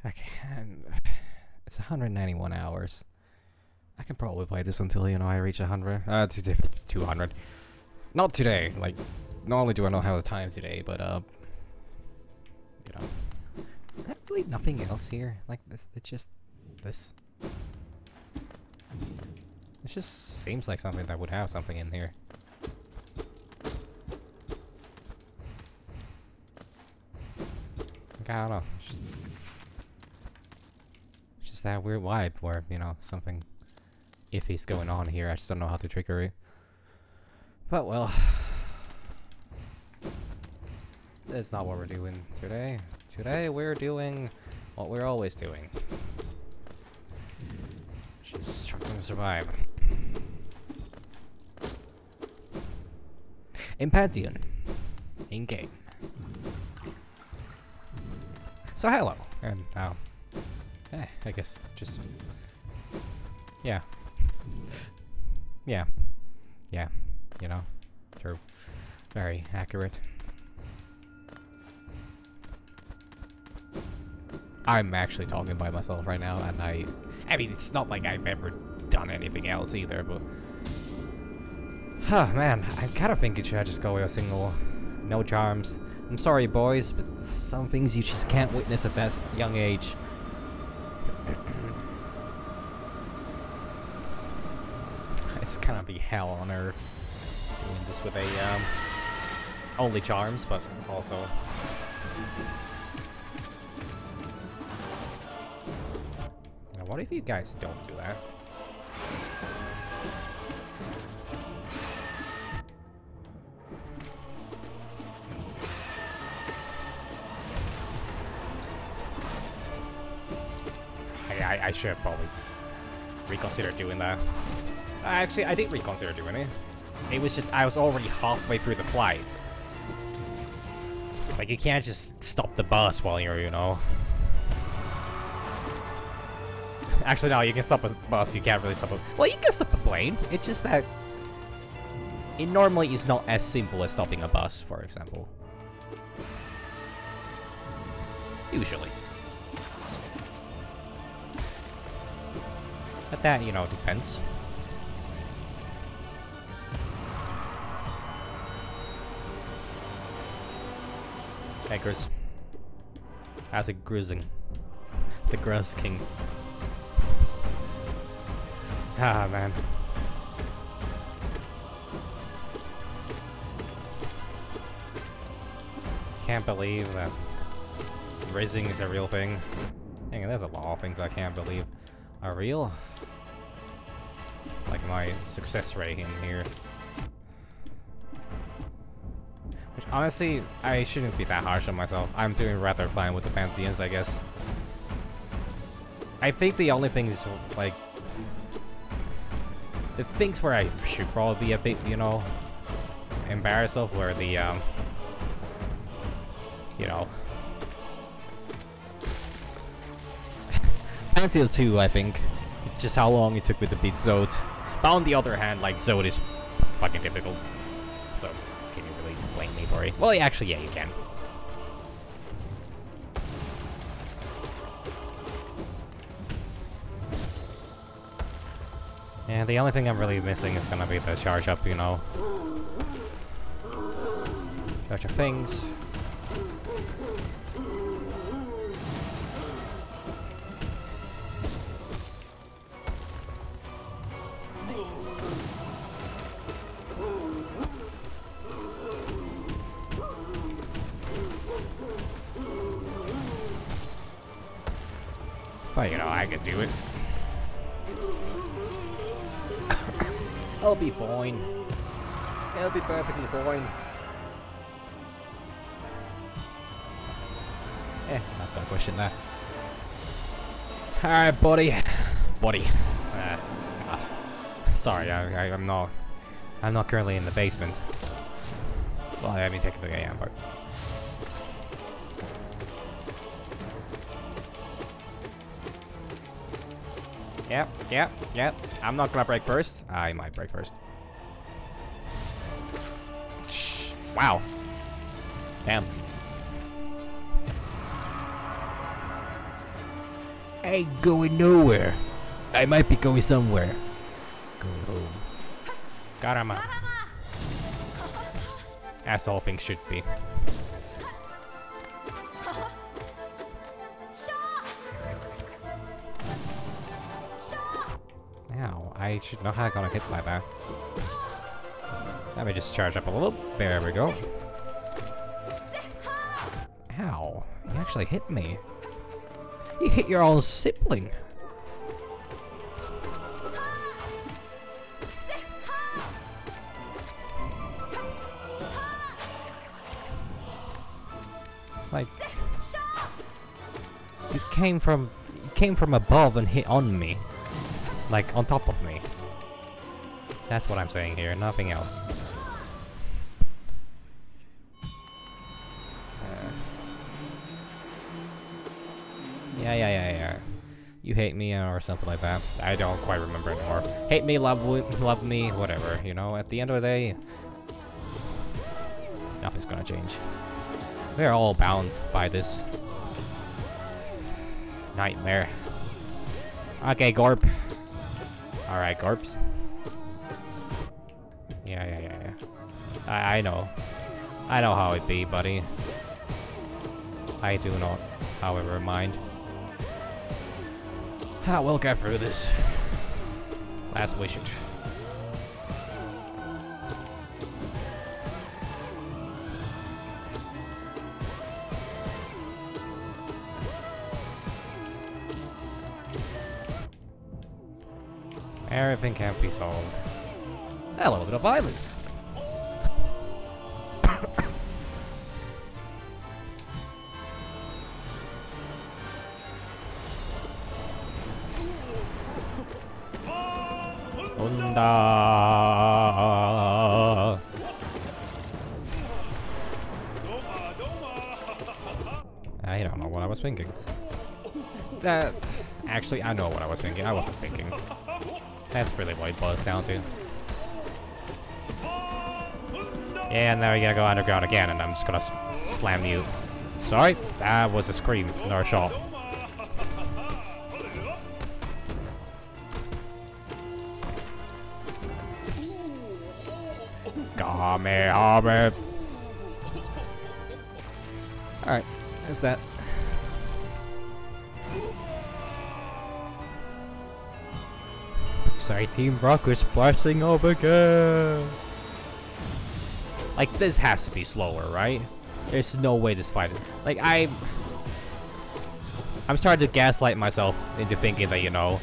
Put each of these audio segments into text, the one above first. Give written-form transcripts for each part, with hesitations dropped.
Okay, it's 191 hours. I can probably play this until, you know, I reach 100. 200. Not today. Like, not only do I not have the time today, but, you know. Is there really nothing else here? Like, this, it's just this. It just seems like something that would have something in here. Like, I don't know. It's just that weird vibe where, you know, something iffy's going on here. I just don't know how to trigger it. But, well. That's not what we're doing today. Today we're doing what we're always doing. Just struggling to survive. In Pantheon. In game. So hello. And I guess just yeah. Yeah. Yeah. You know. True. Very accurate. I'm actually talking by myself right now, and I mean, it's not like I've ever done anything else either, but... Huh, man, I kind of think it should just go with a single, no charms. I'm sorry, boys, but some things you just can't witness at that young age. It's gonna be hell on earth doing this with a, only charms, but also... What if you guys don't do that? I should probably reconsider doing that. Actually, I did reconsider doing it. It was just, I was already halfway through the flight. Like, you can't just stop the bus while you're, you know... Actually, no, you can stop a bus, you can't really stop a... Well, you can stop a plane. It's just that... It normally is not as simple as stopping a bus, for example. Usually. But that, you know, depends. Hey, Grizz. How's it grizzing? The Grizz King. Ah, man. Can't believe that rizzing is a real thing. Dang, there's a lot of things I can't believe are real. Like my success rate in here. Which, honestly, I shouldn't be that harsh on myself. I'm doing rather fine with the Pantheons, I guess. I think the only thing is, like... The things where I should probably be a bit, you know, embarrassed of were the, you know... Pantheon 2, I think. It's just how long it took me to beat Zod. But on the other hand, like, Zod is fucking difficult. So, can you really blame me for it? Well, yeah, actually, yeah, you can. Yeah, the only thing I'm really missing is gonna be the charge up, you know. Charge up things. But, you know, I can do it. I'll be fine. I'll be perfectly fine. Not gonna question that. Alright, buddy. Buddy. God. Sorry, I'm not currently in the basement. Well, I mean, technically I am, but... Yep. I'm not gonna break first. I might break first. Shh. Wow. Damn. I ain't going nowhere. I might be going somewhere. Going home. Karama. As all things should be. Ow, I should know how I got hit by that. Let me just charge up a little. There we go. Ow, you actually hit me. You hit your own sibling. Like, you came from above and hit on me. Like, on top of me. That's what I'm saying here, nothing else. Yeah. You hate me or something like that. I don't quite remember anymore. Hate me, love me, whatever. You know, at the end of the day, nothing's gonna change. We're all bound by this nightmare. Okay, Gorp. Alright, Gorps. Yeah. I know. I know how it be, buddy. I do not, however, mind. We'll get through this. As we should. Everything can be solved. A little bit of violence. I don't know what I was thinking. Actually, I know what I was thinking. I wasn't thinking. That's really what it boils down to. Yeah, now we gotta go underground again, and I'm just gonna slam you. Sorry, that was a scream, not a shot. Kamehameha. Alright, that's that. Sorry, Team Rocket splashing up again. Like, this has to be slower, right? There's no way this fight is... Like, I'm starting to gaslight myself into thinking that, you know,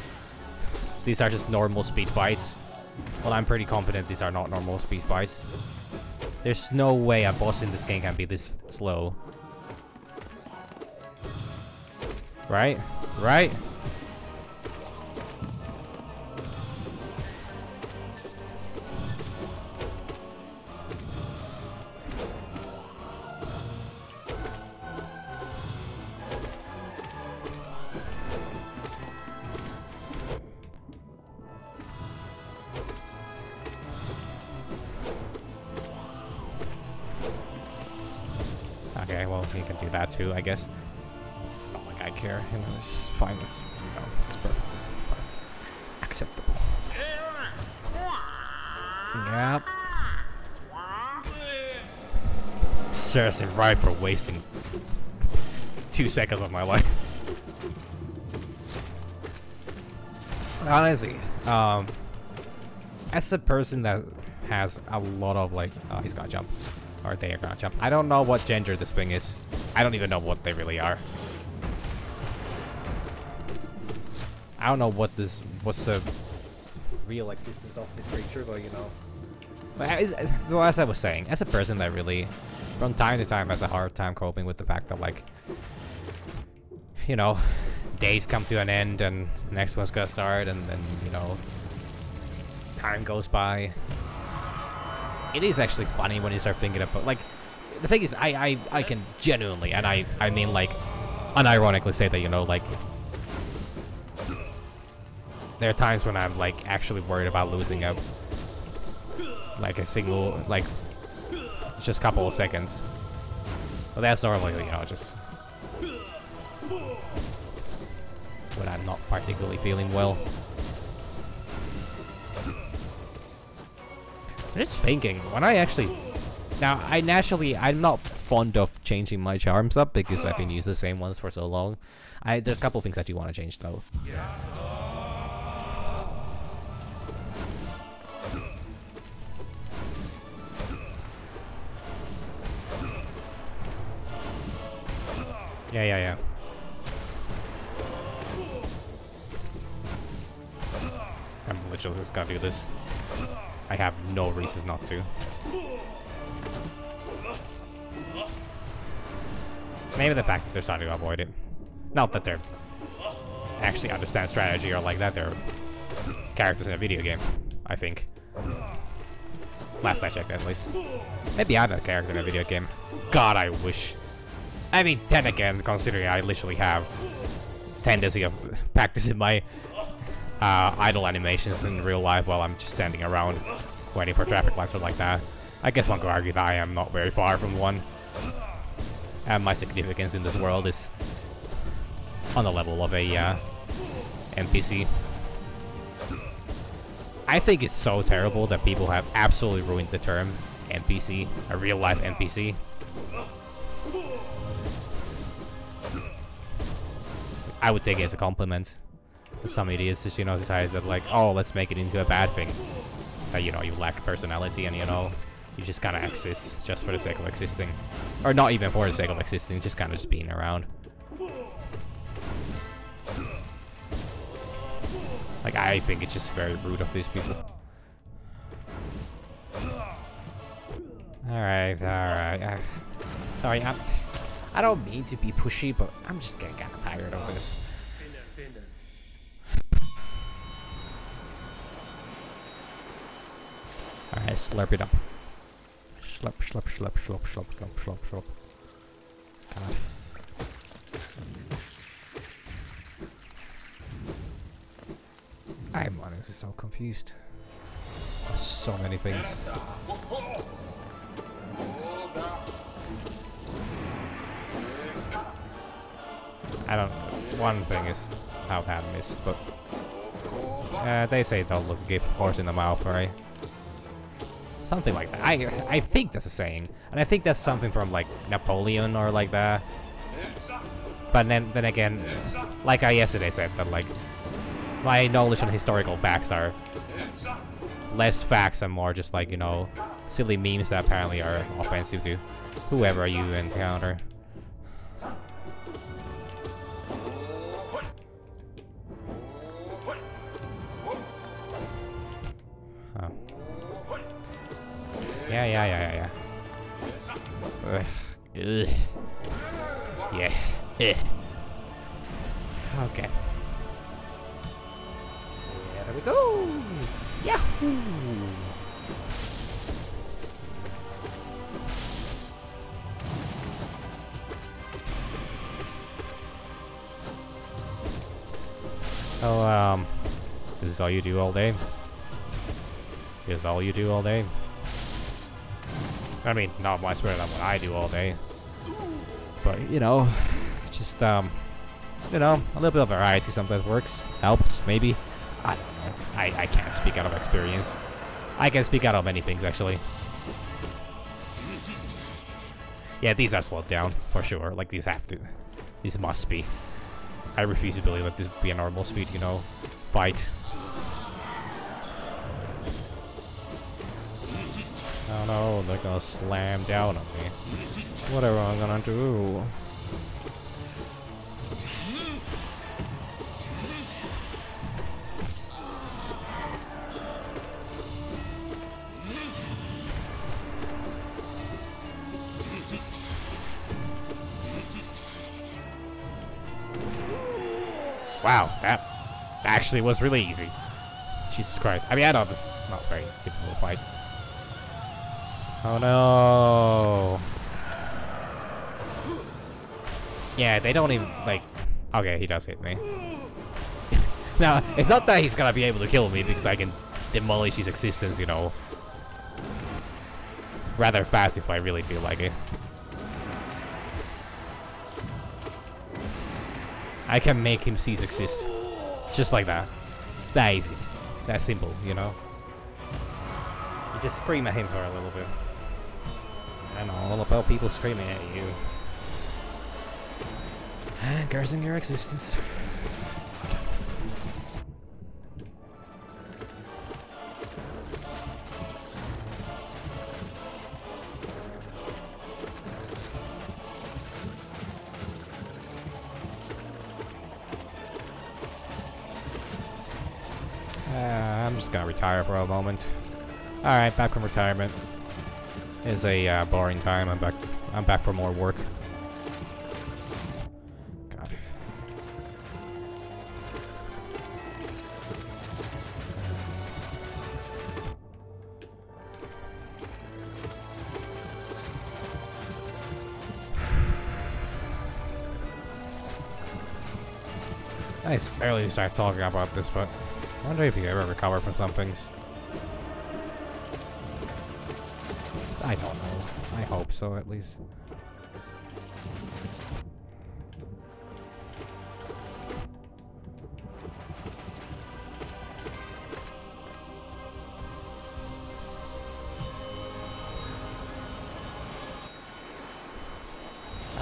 these are just normal speed fights. Well, I'm pretty confident these are not normal speed fights. There's no way a boss in this game can be this slow. Right? Right? Okay, well, you can do that too, I guess. It's not like I care. You know, it's fine. It's, you know, it's perfectly fine. Acceptable. Yep. Seriously, right for wasting 2 seconds of my life. Honestly, as a person that has a lot of like, oh, he's gonna jump. Or they are gonna jump. I don't know what gender this thing is. I don't even know what they really are. I don't know what's the real existence of this creature, but you know. But as I was saying, as a person that really, from time to time, has a hard time coping with the fact that, like, you know, days come to an end and the next one's gonna start, and then, you know, time goes by. It is actually funny when you start thinking about, like, the thing is, I can genuinely, and I mean, like, unironically say that, you know, like, there are times when I'm, like, actually worried about losing a, like, a single, like, just a couple of seconds. But that's normally, you know, just when I'm not particularly feeling well. Just thinking, when I actually... Now, I'm not fond of changing my charms up because I've been using the same ones for so long. There's a couple things I do want to change though. Yeah. I'm literally just gonna do this. I have no reasons not to. Maybe the fact that they're starting to avoid it. Not that they're actually understand strategy or like that. They're characters in a video game, I think. Last I checked, at least. Maybe I'm a character in a video game. God, I wish. I mean, then again, considering I literally have tendency of practicing my idle animations in real life while I'm just standing around waiting for traffic lights or like that. I guess one could argue that I am not very far from one. And my significance in this world is on the level of a NPC. I think it's so terrible that people have absolutely ruined the term NPC, a real-life NPC. I would take it as a compliment. Some idiots just, decided that, like, oh, let's make it into a bad thing. That, you lack personality and, you just kind of exist just for the sake of existing. Or not even for the sake of existing, just kind of just being around. Like, I think it's just very rude of these people. Alright. Sorry, I don't mean to be pushy, but I'm just getting kind of tired of this. Alright, slurp it up. Slurp. God. I'm honestly so confused. So many things. One thing is how that missed, but they say don't look a gift horse in the mouth, right? Something like that. I think that's a saying, and I think that's something from like Napoleon or like that. But then again, like I yesterday said, that like my knowledge on historical facts are less facts and more just like silly memes that apparently are offensive to whoever you encounter. Yeah. Ugh. Yeah. Okay. There we go. Yahoo! Oh, this is all you do all day? This is all you do all day? I mean, not much better than what I do all day. But, just, a little bit of variety sometimes works. Helps, maybe. I don't know. I can't speak out of experience. I can speak out of many things, actually. Yeah, these are slowed down, for sure. Like, these have to. These must be. I refuse to believe that this would be a normal speed, fight. Oh no, they're gonna slam down on me. Whatever I'm gonna do. Wow, that actually was really easy. Jesus Christ. I mean, I know this is not very difficult fight. Oh no. Yeah, they don't even, like... Okay, he does hit me. Now, it's not that he's gonna be able to kill me because I can demolish his existence, rather fast if I really feel like it. I can make him cease exist. Just like that. It's that easy. That simple, you know? You just scream at him for a little bit. I know all about people screaming at you. And cursing your existence. I'm just gonna retire for a moment. Alright, back from retirement. It's a boring time. I'm back for more work. God. I barely started talking about this, but I wonder if you ever recover from some things. I don't know. I hope so, at least.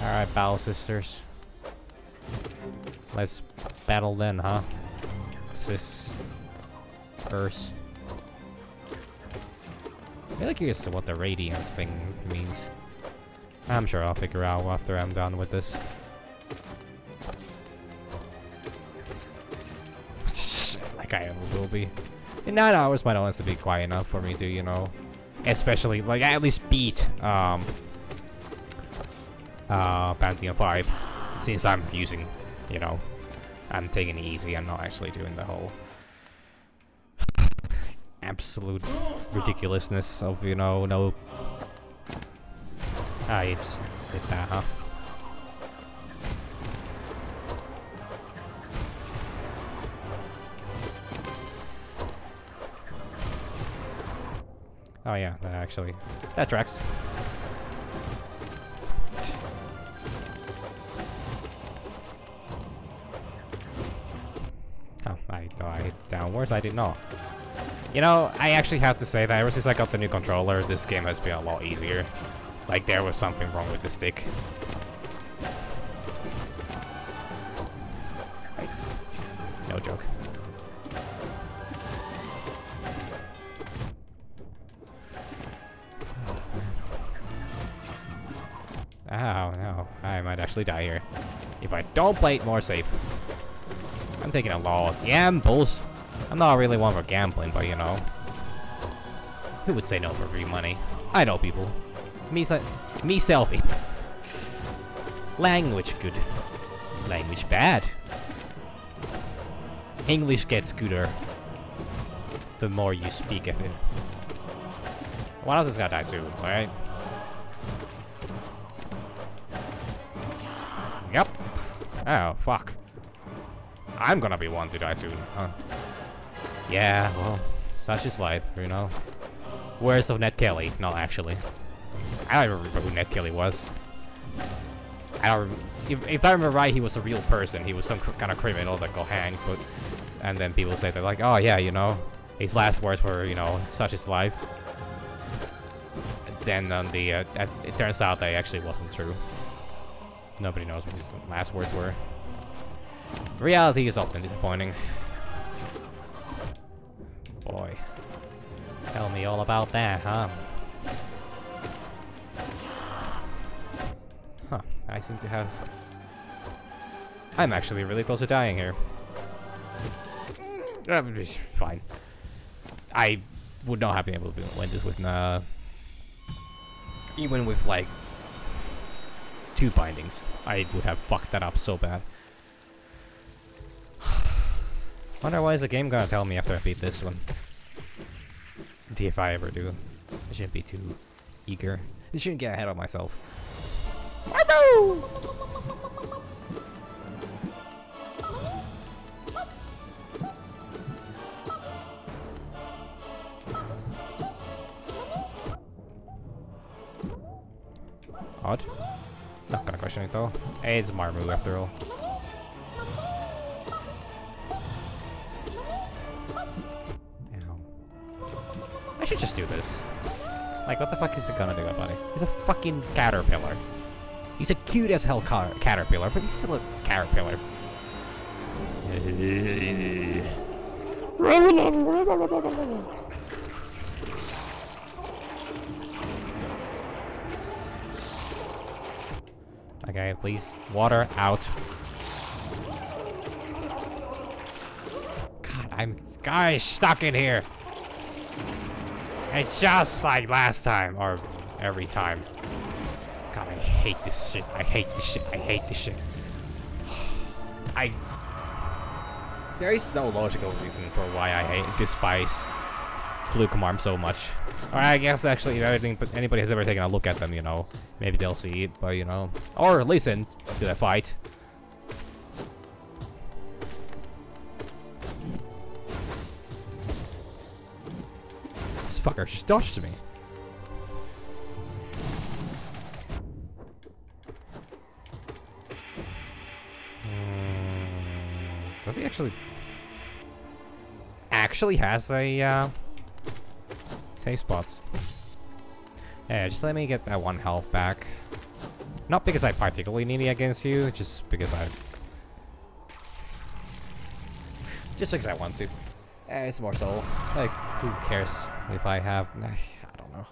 Alright, Battle Sisters. Let's battle then, huh? Sis. Curse. I'm really curious to what the radiant thing means. I'm sure I'll figure out after I'm done with this. Like I ever will be. In 9 hours might honestly be quite enough for me to, you know, especially, like, at least beat, Pantheon 5. Since I'm using, you know, I'm taking it easy, I'm not actually doing the whole absolute ridiculousness of, you know, no... Ah, you just did that, huh? Oh yeah, that actually... that tracks. Oh, I thought I hit downwards, I did not. You know, I actually have to say that ever since I got the new controller, this game has been a lot easier. Like, there was something wrong with the stick. No joke. Oh, no. I might actually die here. If I don't play it more safe. I'm taking a lot of gambles. I'm not really one for gambling, but you know. Who would say no for free money? I know people. Me selfie. Language good. Language bad. English gets gooder the more you speak of it. One of us is gonna die soon, alright? Yep. Oh, fuck. I'm gonna be one to die soon, huh? Yeah, well, such is life, you know. Where's of Ned Kelly? No, actually. I don't remember who Ned Kelly was. I don't if I remember right, he was a real person. He was some kind of criminal that got hanged, but... And then people say they're like, oh yeah, you know, his last words were, you know, such is life. Then on the, it turns out that it actually wasn't true. Nobody knows what his last words were. Reality is often disappointing. Boy. Tell me all about that, huh? Huh, I seem to have... I'm actually really close to dying here. It's fine. I would not have been able to win this with, even with, like, 2 bindings. I would have fucked that up so bad. Wonder why is the game gonna tell me after I beat this one? If I ever do. I shouldn't be too eager. I shouldn't get ahead of myself. Odd. Not gonna question it though. Hey, it's Marmu after all. should just do this. Like, what the fuck is it gonna do about it? He's a fucking caterpillar. He's a cute as hell caterpillar, but he's still a caterpillar. Okay, please. Water out. God, I'm guys stuck in here. It's just like last time, or every time. God, I hate this shit. I hate this shit. I hate this shit. There is no logical reason for why I despise Flukemarm so much. Or I guess actually, if anybody has ever taken a look at them, you know, maybe they'll see it, but you know, or listen to the fight. This fucker just dodged me. Does he actually has a save spots? Yeah, just let me get that 1 health back. Not because I particularly need it against you, just because I want to. It's more so like, who cares if I have? I don't know.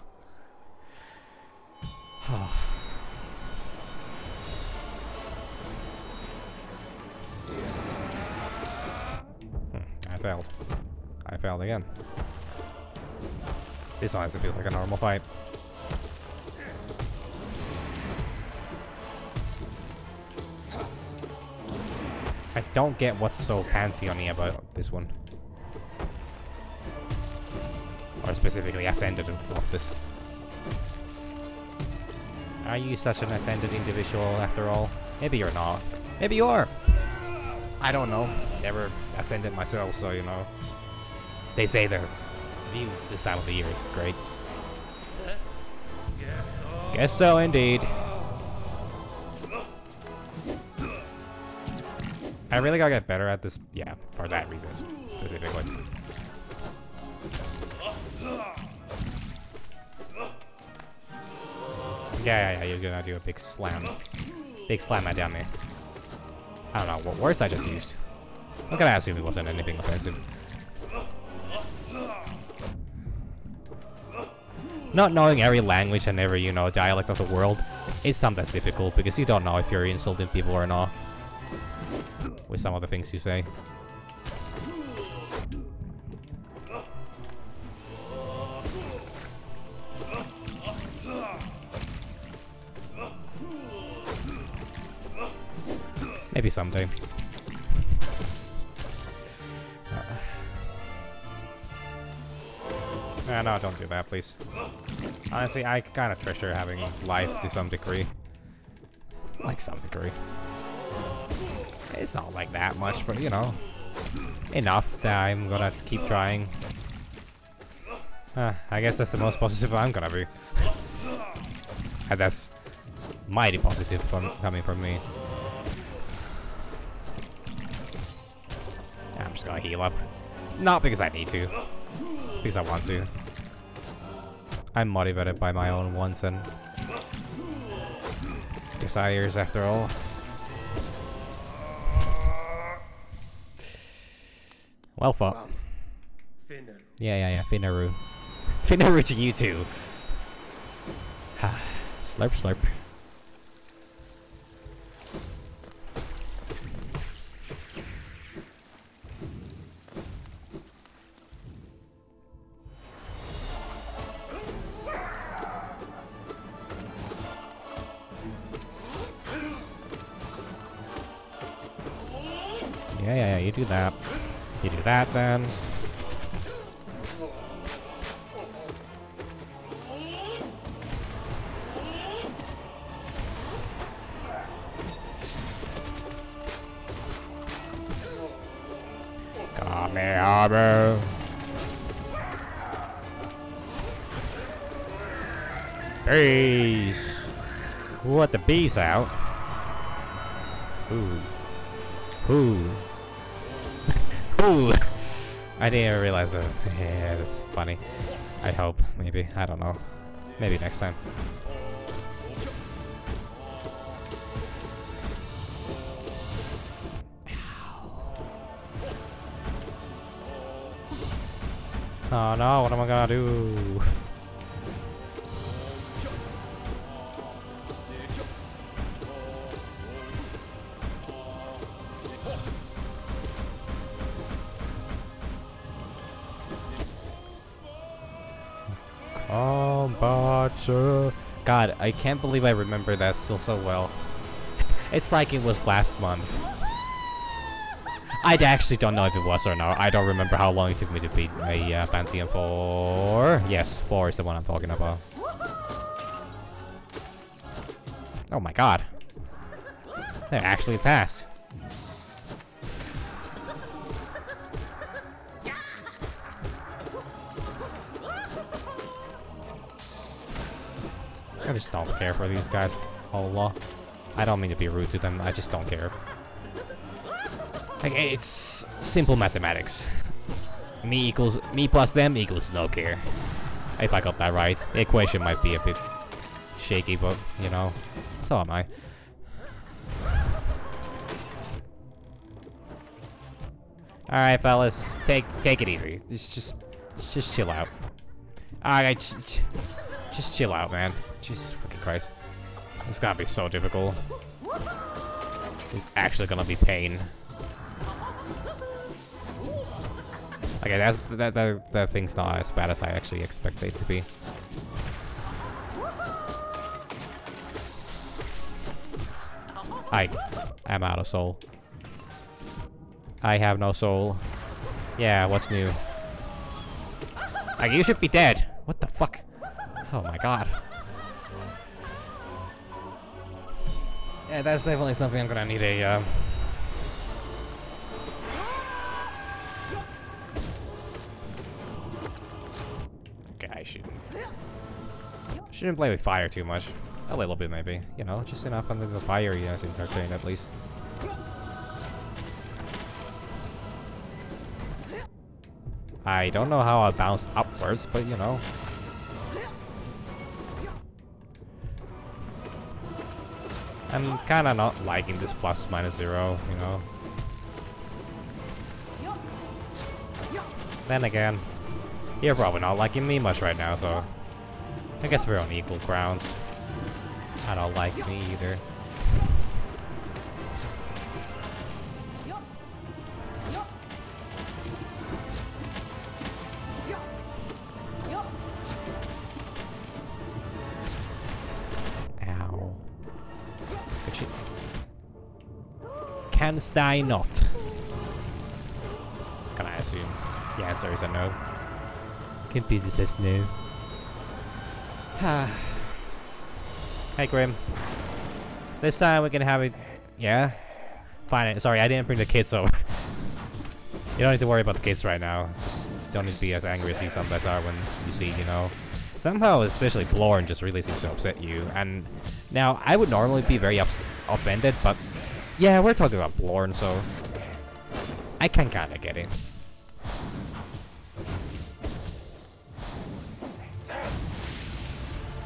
I failed again. This honestly feels like a normal fight. I don't get what's so pantheon-y about this one. Or specifically Ascended of this. Are you such an Ascended individual after all? Maybe you're not. Maybe you are! I don't know. Never Ascended myself, so you know. They say their view this time of the year is great. Guess so indeed. I really gotta get better at this, yeah, for that reason specifically. Yeah, you're gonna do a big slam. Big slam at down me. I don't know, what words I just used. I'm gonna assume it wasn't anything offensive. Not knowing every language and every, you know, dialect of the world is sometimes difficult because you don't know if you're insulting people or not with some of the things you say. Maybe someday. No, don't do that, please. Honestly, I kind of treasure having life to some degree. Like, some degree. It's not like that much, but you know, enough that I'm gonna keep trying. I guess that's the most positive I'm gonna be. And that's mighty positive coming from me. I'm just gonna heal up. Not because I need to. It's because I want to. I'm motivated by my own wants and desires, after all. Well fought. Yeah, Finnaru. Finnaru to you too. Slurp, slurp. Yeah, you do that. You do that then. Kamehameha. Bees. What, the bees out? Ooh. Ooh. Ooh. I didn't even realize that. Yeah, that's funny. I hope, maybe. I don't know. Maybe next time. Oh no, what am I gonna do? Kombatsu. God, I can't believe I remember that still so well. It's like it was last month. I actually don't know if it was or not. I don't remember how long it took me to beat a Pantheon 4. Yes, 4 is the one I'm talking about. Oh my god. They're actually fast. I just don't care for these guys. Allah. I don't mean to be rude to them, I just don't care. Like, it's simple mathematics. Me plus them equals no care. If I got that right. The equation might be a bit shaky, but, you know, so am I. Alright, fellas, take it easy. Just chill out. Alright, just chill out, man. Jesus fucking Christ. It's gonna be so difficult. It's actually gonna be pain. Okay, that thing's not as bad as I actually expected it to be. I am out of soul. I have no soul. Yeah, what's new? Like, you should be dead. What the fuck? Oh my god. Yeah, that's definitely something I'm gonna need a Okay, I shouldn't play with fire too much. A little bit maybe. You know, just enough under the fire you guys entertain at least. I don't know how I bounced upwards, but you know. I'm kinda not liking this ±0, you know. Then again, you're probably not liking me much right now, so I guess we're on equal grounds. I don't like me either. Ow. Canst thou not? Can I assume? The answer is a no. Computer says no. Hey Grim. This time we can have it. Yeah? Fine. Sorry, I didn't bring the kids over. You don't need to worry about the kids right now. Just don't need to be as angry as you sometimes are when you see, you know. Somehow, especially Blorn just really seems to upset you. And now, I would normally be very offended, but yeah, we're talking about Blorn, so I can kinda get it.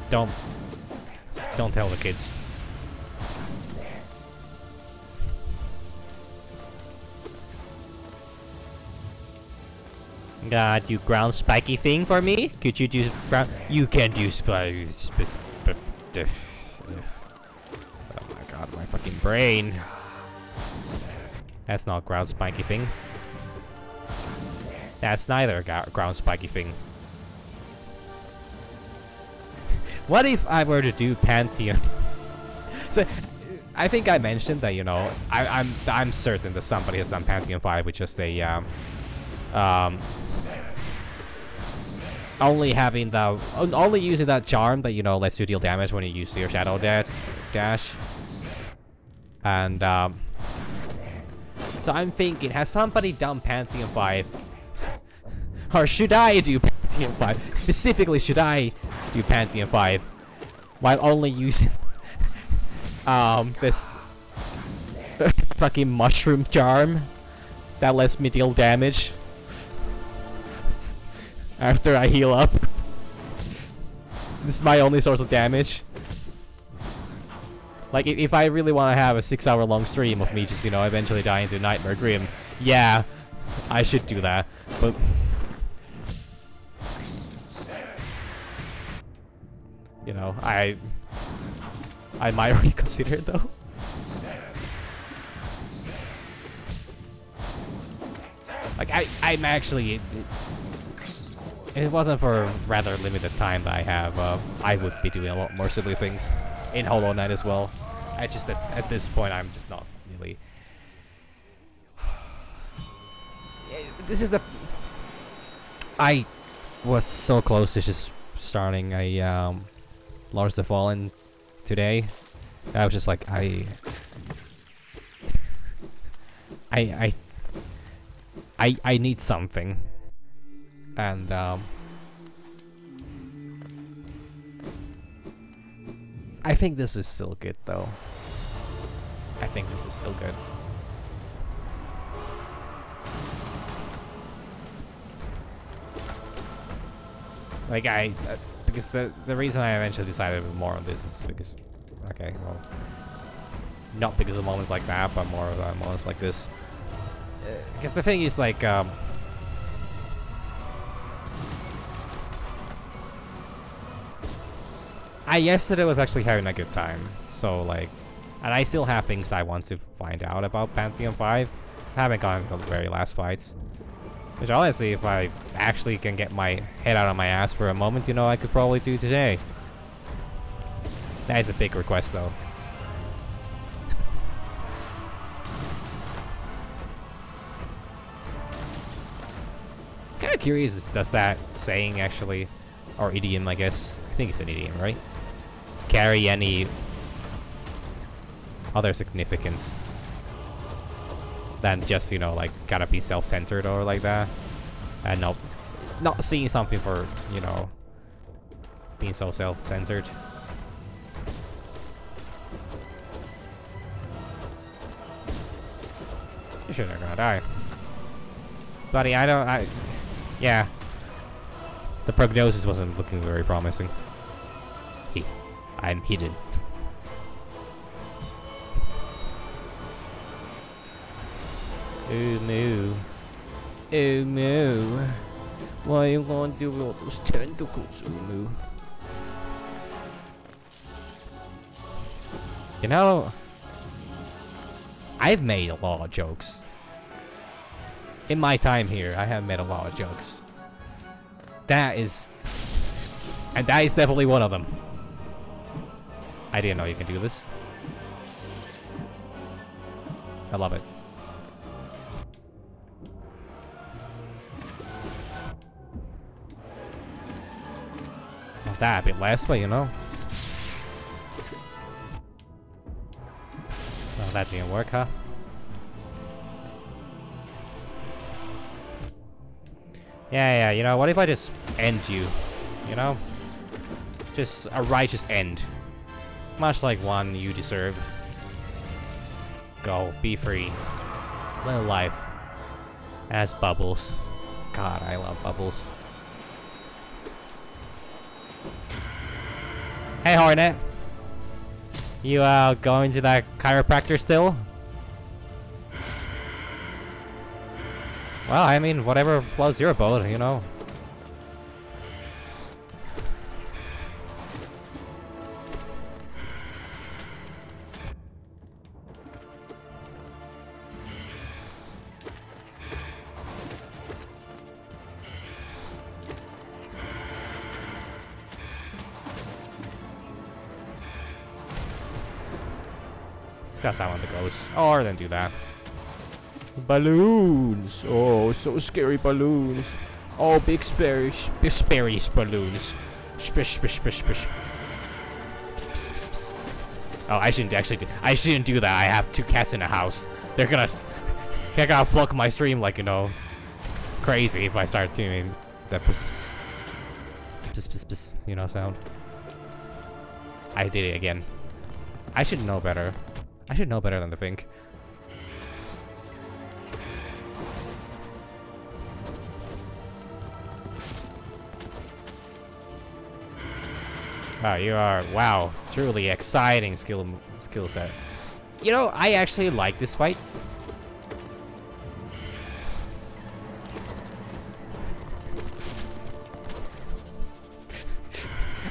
Don't tell the kids. God, you ground spiky thing for me? Could you do ground? You can do spiky. Oh my god, my fucking brain. That's not ground spiky thing. That's neither a ground spiky thing. What if I were to do Pantheon? So, I think I mentioned that, you know, I'm certain that somebody has done Pantheon 5 with just a only using that charm that, you know, lets you deal damage when you use your shadow dash. And so I'm thinking, has somebody done Pantheon 5? Or should I do Pantheon 5? Specifically, should I do Pantheon 5 while only using this fucking mushroom charm that lets me deal damage after I heal up? This is my only source of damage. Like, if I really want to have a 6-hour long stream of me just, you know, eventually dying to Nightmare Grim, yeah, I should do that. But you know, I might reconsider it though. Like, I'm actually, if it wasn't for rather limited time that I have, I would be doing a lot more silly things in Hollow Knight as well. I just, at this point, I'm just not really. This is the. I was so close to just starting a Lords of the Fallen today. I was just like, I need something, and I think this is still good though. I think this is still good. Like because the reason I eventually decided more on this is because, okay, well, not because of moments like that, but more of moments like this. Because the thing is, like, I yesterday was actually having a good time, so like, and I still have things I want to find out about Pantheon 5. I haven't gotten to the very last fights. Which honestly, if I actually can get my head out of my ass for a moment, you know, I could probably do today. That is a big request though. Kinda curious, does that saying actually, or idiom I guess, I think it's an idiom, right? Carry any other significance than just, you know, like, gotta be self-centered or like that, and not seeing something for, you know, being so self-centered. You sure they're gonna die, buddy? Yeah, the prognosis wasn't looking very promising. I'm hidden. Oh no. Oh no. What are you gonna do with all those tentacles, Umu? You know, I've made a lot of jokes. In my time here, I have made a lot of jokes. And that is definitely one of them. I didn't know you can do this. I love it. Not that a bit less, but you know. Oh, that didn't work, huh? Yeah, you know, what if I just end you? You know? Just a righteous end. Much like one you deserve. Go, be free. Live life. As Bubbles. God, I love Bubbles. Hey, Hornet. You going to that chiropractor still? Well, I mean, whatever floats your boat, you know. That's not one that goes. Or then do that. Balloons! Oh, so scary balloons. Oh, big sparrows balloons. Spish, spish, spish, spish. Oh, I shouldn't do that. I have 2 cats in the house. They're gonna block my stream like, you know, crazy if I start doing that you know, sound. I did it again. I should know better. I should know better than to think. Wow, you are, wow, truly exciting skill set. You know, I actually like this fight.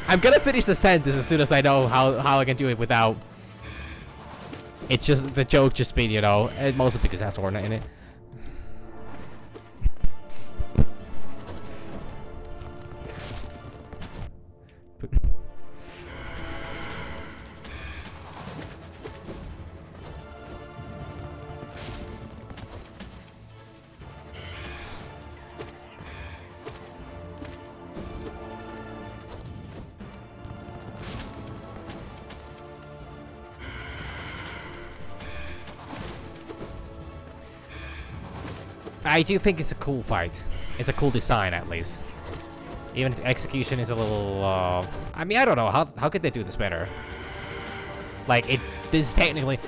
I'm gonna finish the sentence as soon as I know how I can do it without it just, the joke just being, you know, and mostly because it has Ornate in it. I do think it's a cool fight. It's a cool design, at least. Even if the execution is a little, I mean, I don't know. How could they do this better? Like, this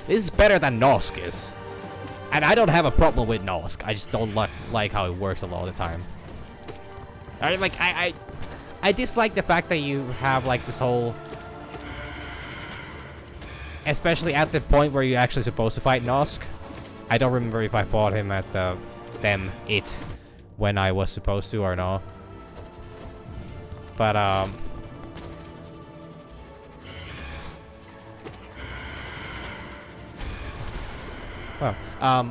is better than Nosk is. And I don't have a problem with Nosk. I just don't like how it works a lot of the time. I dislike the fact that you have, like, this whole... Especially at the point where you're actually supposed to fight Nosk. I don't remember if I fought him at the... when I was supposed to or not. But, well,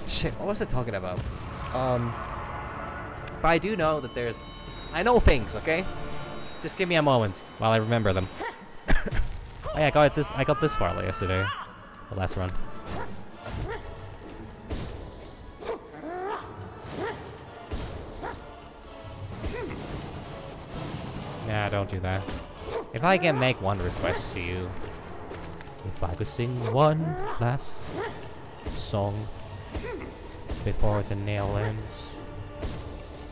shit, what was I talking about? But I do know that there's... I know things, okay? Just give me a moment while I remember them. Oh yeah, I got this far yesterday. The last run. Nah, don't do that. If I can make one request to you. If I could sing one last song before the nail ends.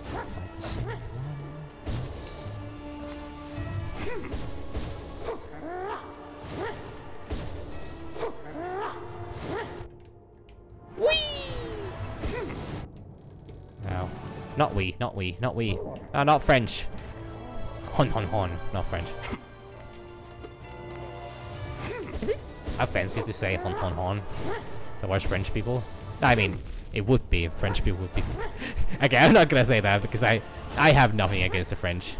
If I could sing one last song. Whee! No. Not we. Not French. Hon, not French. Is it offensive to say hon towards French people? I mean, it would be if French people would be. Okay, I'm not gonna say that because I have nothing against the French.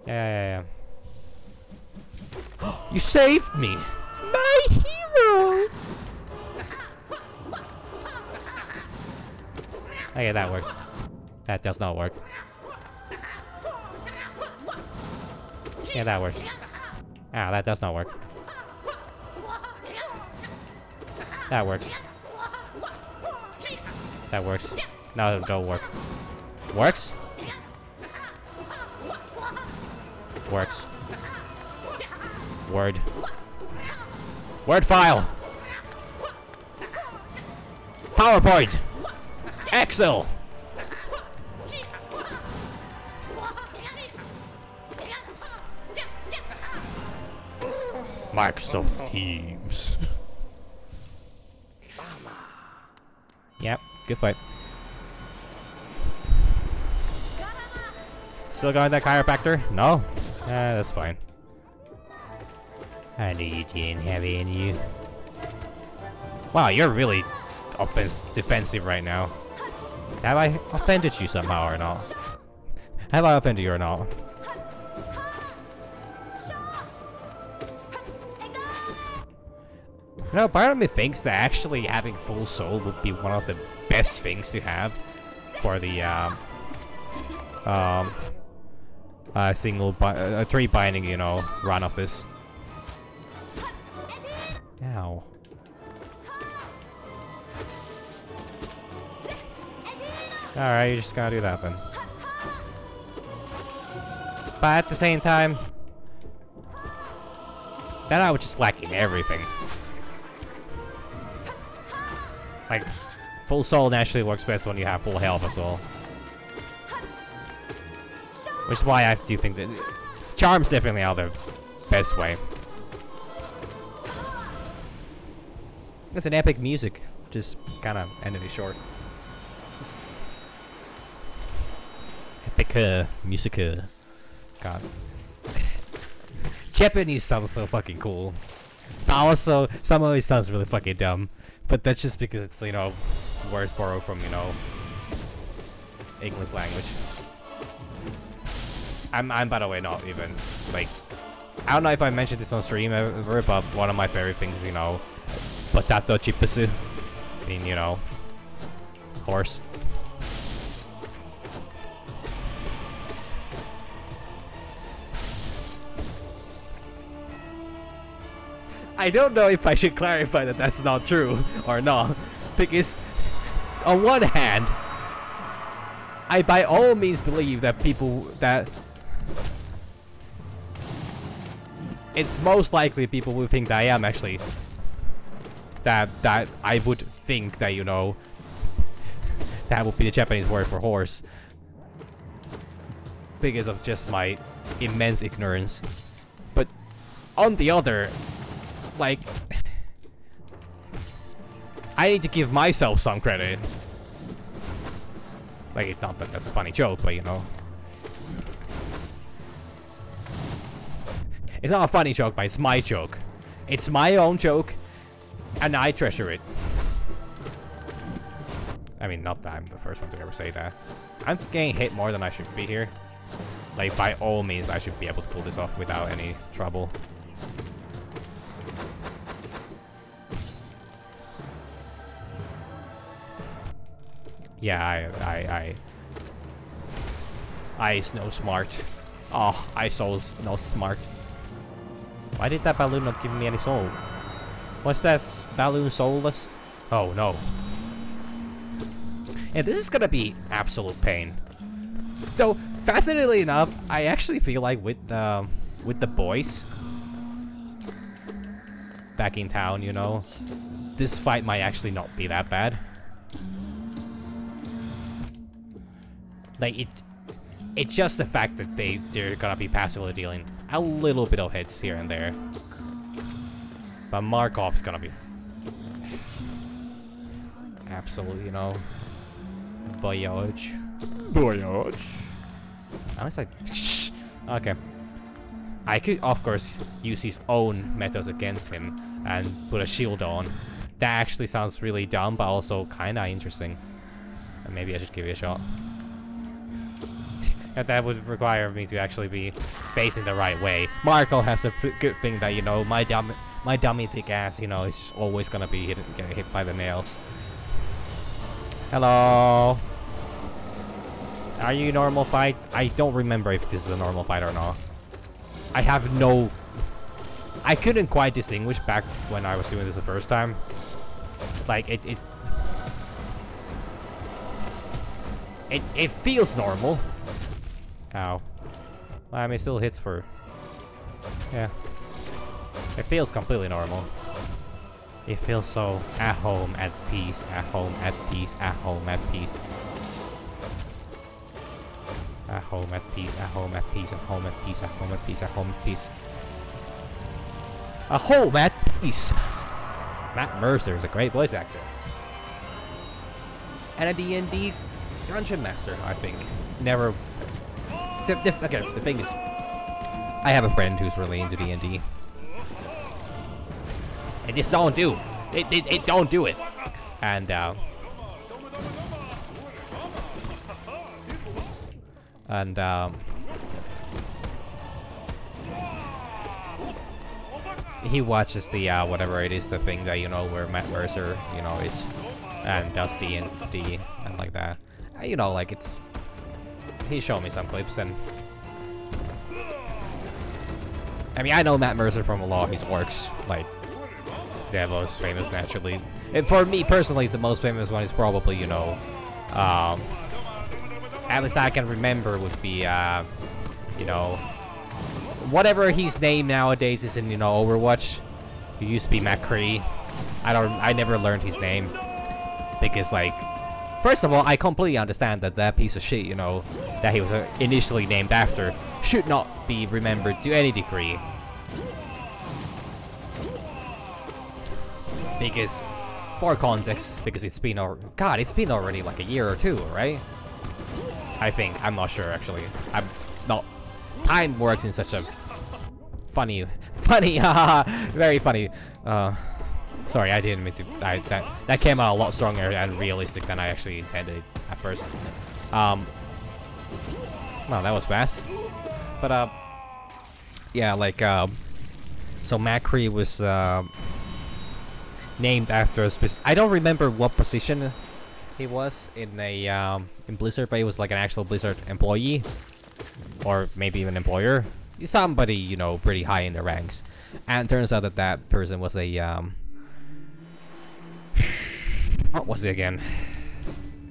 Yeah. You saved me! My hero! Okay, that works. That does not work. Yeah, that works. Ah, that does not work. That works. That works. No, it don't work. Works? Works. Word. Word file! PowerPoint! Excel! Microsoft Teams. Yep, good fight. Still going that chiropractor? No? That's fine. I knew you didn't have it in you. Wow, you're really defensive right now. Have I offended you somehow or not? Have I offended you or not? You know, part of me thinks that actually having full soul would be one of the best things to have for the three binding, you know, run of this. Ow. Alright, you just gotta do that then. But at the same time, then I would just lack in everything. Like, full soul naturally works best when you have full health as well. Which is why I do think that charms definitely are the best way. That's an epic music. just kind of ended it short. Epic music. God. Japanese sounds so fucking cool. But also, some of it sounds really fucking dumb. But that's just because it's, you know, words borrowed from, you know, English language. I'm by the way not even, like, I don't know if I mentioned this on stream ever, but one of my favorite things, you know, potato chips, being, you know, horse. I don't know if I should clarify that that's not true or not, because on one hand, I by all means believe that that it's most likely people will think that I am actually that I would think that, you know, that would be the Japanese word for horse because of just my immense ignorance. But on the other, like, I need to give myself some credit. Like, it's not that that's a funny joke, but you know. It's not a funny joke, but it's my joke. It's my own joke, and I treasure it. I mean, not that I'm the first one to ever say that. I'm getting hit more than I should be here. Like, by all means, I should be able to pull this off without any trouble. Yeah, I know smart. Oh, I so no smart. Why did that balloon not give me any soul? Was that balloon soulless? Oh no. Yeah, this is gonna be absolute pain. Though, fascinatingly enough, I actually feel like with the boys back in town, you know, this fight might actually not be that bad. Like, it's just the fact that they're gonna be passively dealing a little bit of hits here and there. But Markov's gonna be absolutely, you know, voyage. I was like, shh. Okay. I could, of course, use his own methods against him and put a shield on. That actually sounds really dumb, but also kinda interesting. And maybe I should give it a shot. That would require me to actually be facing the right way. Marco has a good thing that, you know, my dummy thick ass, you know, is just always gonna be getting hit by the nails. Hello. Are you normal fight? I don't remember if this is a normal fight or not. I have no... I couldn't quite distinguish back when I was doing this the first time. Like, it feels normal. Ow. Well, I mean, still hits for... Yeah. It feels completely normal. It feels so at home, at peace, at home, at peace, at home, at peace. At home, at peace, at home, at peace, at home, at peace, at home, at peace, at home, at peace. A home at peace. Matt Mercer is a great voice actor. And a D&D Dungeon Master, I think. Never... Okay, the thing is, I have a friend who's really into D&D. It just don't do. It don't do it. And he watches the whatever it is, the thing that, you know, where Matt Mercer, you know, is and does D&D and like that. You know, like it's. He showed me some clips, and I mean, I know Matt Mercer from a lot of his works, like they're most famous naturally. And for me personally, the most famous one is probably, you know, at least I can remember would be, you know, whatever his name nowadays is in, you know, Overwatch. He used to be McCree. I never learned his name because, like, first of all, I completely understand that that piece of shit, you know, that he was initially named after, should not be remembered to any degree. Because for context, because it's been it's been already like a year or two, right? I think. I'm not sure actually. I'm not. Time works in such a funny, very funny. Sorry, I didn't mean to. That came out a lot stronger and realistic than I actually intended at first. Well, that was fast. But yeah, like so Macri was named after a specific. I don't remember what position he was in in Blizzard, but he was like an actual Blizzard employee, or maybe even employer. He's somebody, you know, pretty high in the ranks. And it turns out that that person was a what was it again?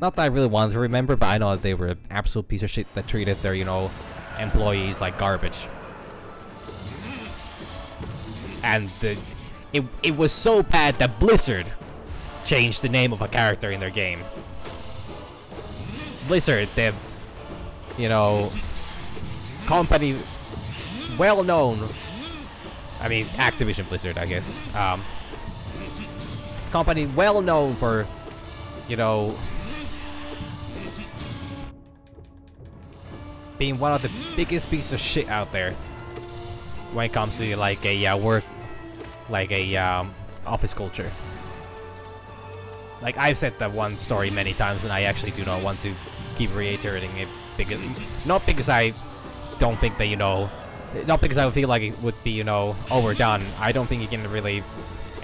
Not that I really wanted to remember, but I know that they were an absolute piece of shit that treated their, you know, employees like garbage. And it was so bad that Blizzard changed the name of a character in their game. Blizzard, the, you know, company well known. I mean, Activision Blizzard, I guess. Company well known for, you know, being one of the biggest pieces of shit out there when it comes to like a office culture. Like, I've said that one story many times, and I actually do not want to keep reiterating it, because not because I don't think that, you know, not because I feel like it would be, you know, overdone. I don't think you can really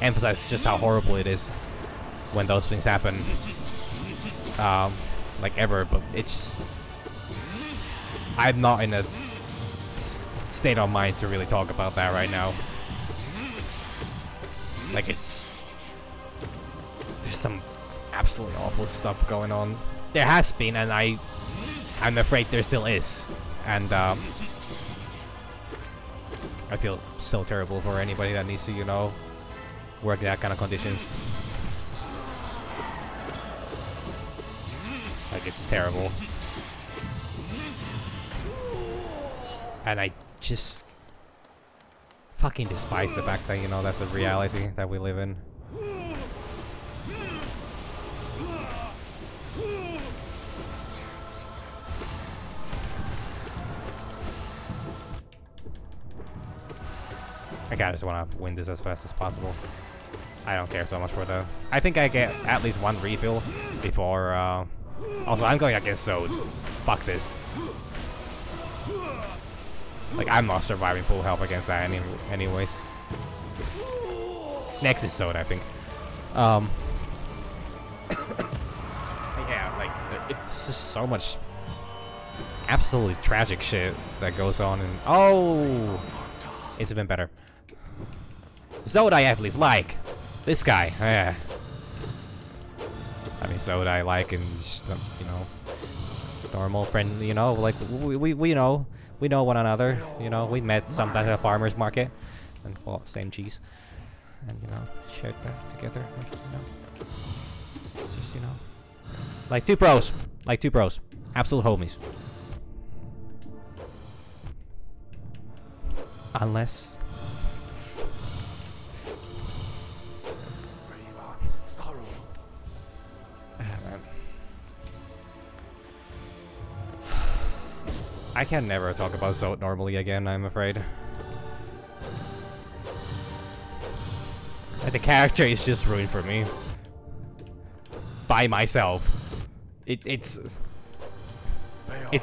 emphasize just how horrible it is when those things happen, like ever. But it's, I'm not in a state of mind to really talk about that right now. Like, it's, there's some absolutely awful stuff going on. There has been, and I'm afraid there still is. And I feel so terrible for anybody that needs to, you know, work that kind of conditions. Like, it's terrible. And I just fucking despise the fact that, you know, that's a reality that we live in. I just want to win this as fast as possible. I don't care so much for the... I think I get at least one refill before... Also, I'm going against Zodes. Fuck this. Like, I'm not surviving full health against that anyways. Next is Zode, I think. Yeah, like, it's just so much absolutely tragic shit that goes on, and... Oh! It's even better. Zode I at least like. This guy, yeah. I mean, Zode I like, and just, you know, normal, friendly, you know, like, we know one another, you know, we met sometimes at a farmer's market, and, well, same cheese, and, you know, shared that together, like, you know, it's just, you know, like two bros, absolute homies. Unless... I can never talk about Zode normally again, I'm afraid. Like, the character is just ruined for me. By myself. It's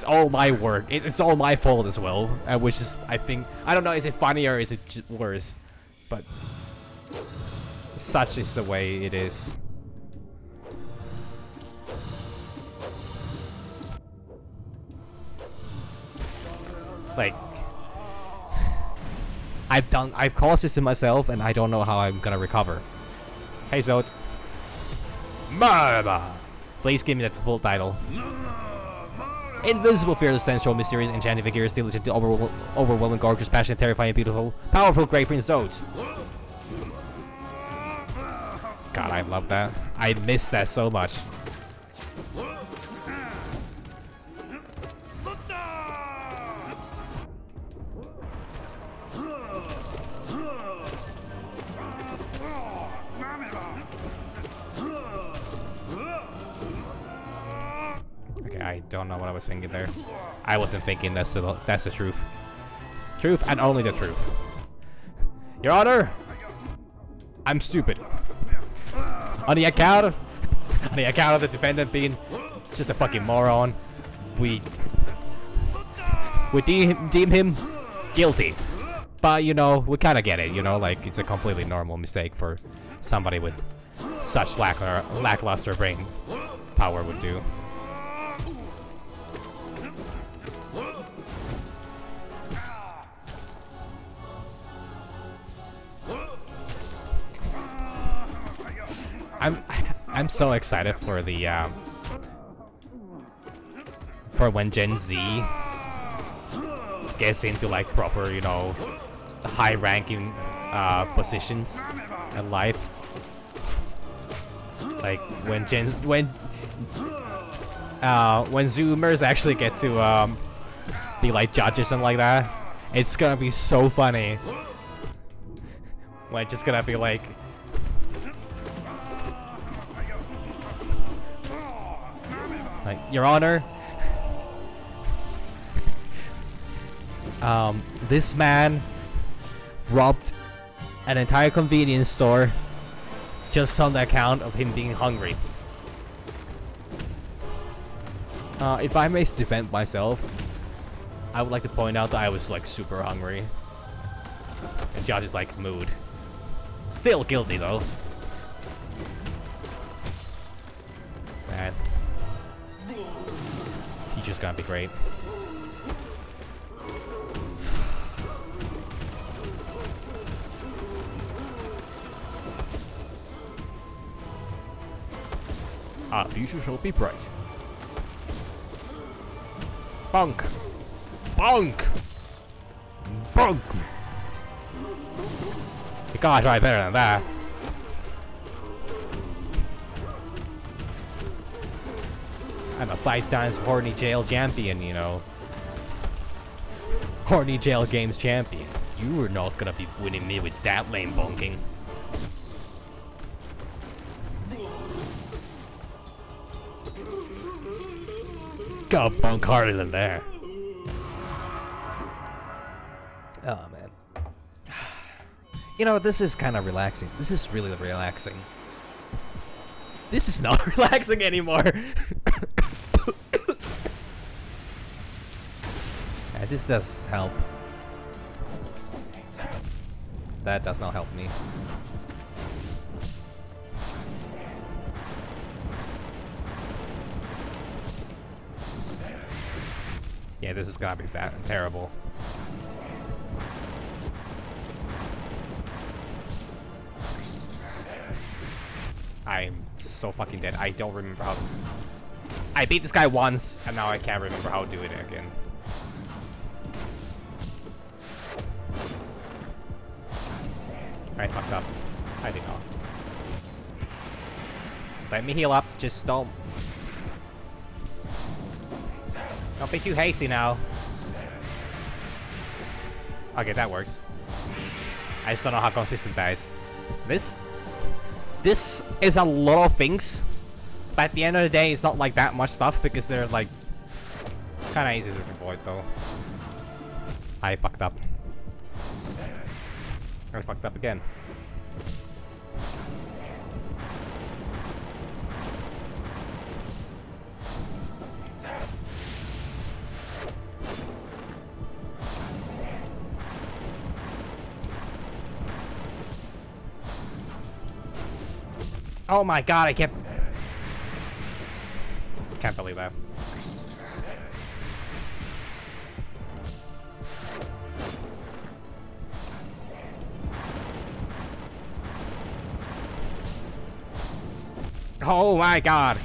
all my work. It's all my fault as well. Which is, I think... I don't know, is it funny or is it worse? But... such is the way it is. Like, I've caused this to myself, and I don't know how I'm gonna recover. Hey, Zode. Murder! Please give me that full title. Invincible, fearless, sensual, mysterious, enchanting, vigorous, diligent, overwhelming, gorgeous, passionate, terrifying, beautiful, powerful, great prince Zode. God, I love that. I miss that so much. don't know what I was thinking there. I wasn't thinking. That's the truth. Truth and only the truth. Your Honor, I'm stupid. On the account of the defendant being just a fucking moron, we deem him guilty. But you know, we kind of get it. You know, like it's a completely normal mistake for somebody with such lackluster brain power would do. I'm so excited for the for when Gen Z gets into like proper, you know, high-ranking positions in life. Like when Zoomers actually get to be like judges and like that, it's gonna be so funny. When it's just gonna be like, Your Honor, this man robbed an entire convenience store just on the account of him being hungry. If I may defend myself, I would like to point out that I was like super hungry. And judge is like mood. Still guilty though. Man. Future's gonna be great. Our future shall be bright. Bonk! Bonk! Bonk! You gotta try better than that. I'm a 5 times horny jail champion, you know. Horny jail games champion. You are not gonna be winning me with that lame bonking. Got bonk harder than there. Oh man. You know, this is kind of relaxing. This is really relaxing. This is not relaxing anymore. Yeah, this does help. That does not help me. Yeah, this is gonna be bad and terrible. I'm so fucking dead. I don't remember how. I beat this guy once, and now I can't remember how to do it again. I fucked up. I did not. Let me heal up. Just don't be too hasty now. Okay, that works. I just don't know how consistent that is. This is a lot of things, but at the end of the day, it's not like that much stuff because they're like kind of easy to avoid though. I fucked up. I fucked up again. Oh my god, I can't believe that. Oh my god.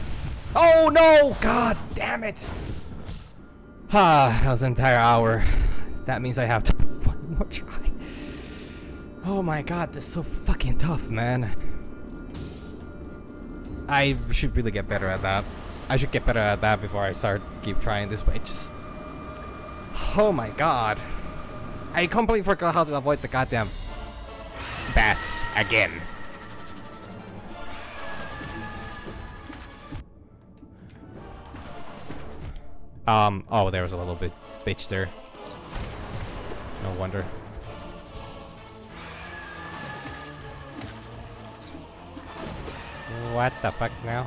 Oh no! God damn it! Ah, that was an entire hour. That means I have to one more try. Oh my god, this is so fucking tough, man. I should really get better at that. I should get better at that before I keep trying this, but it just... Oh my god. I completely forgot how to avoid the goddamn bats again. Oh, there was a little bit bitch there. No wonder. What the fuck now?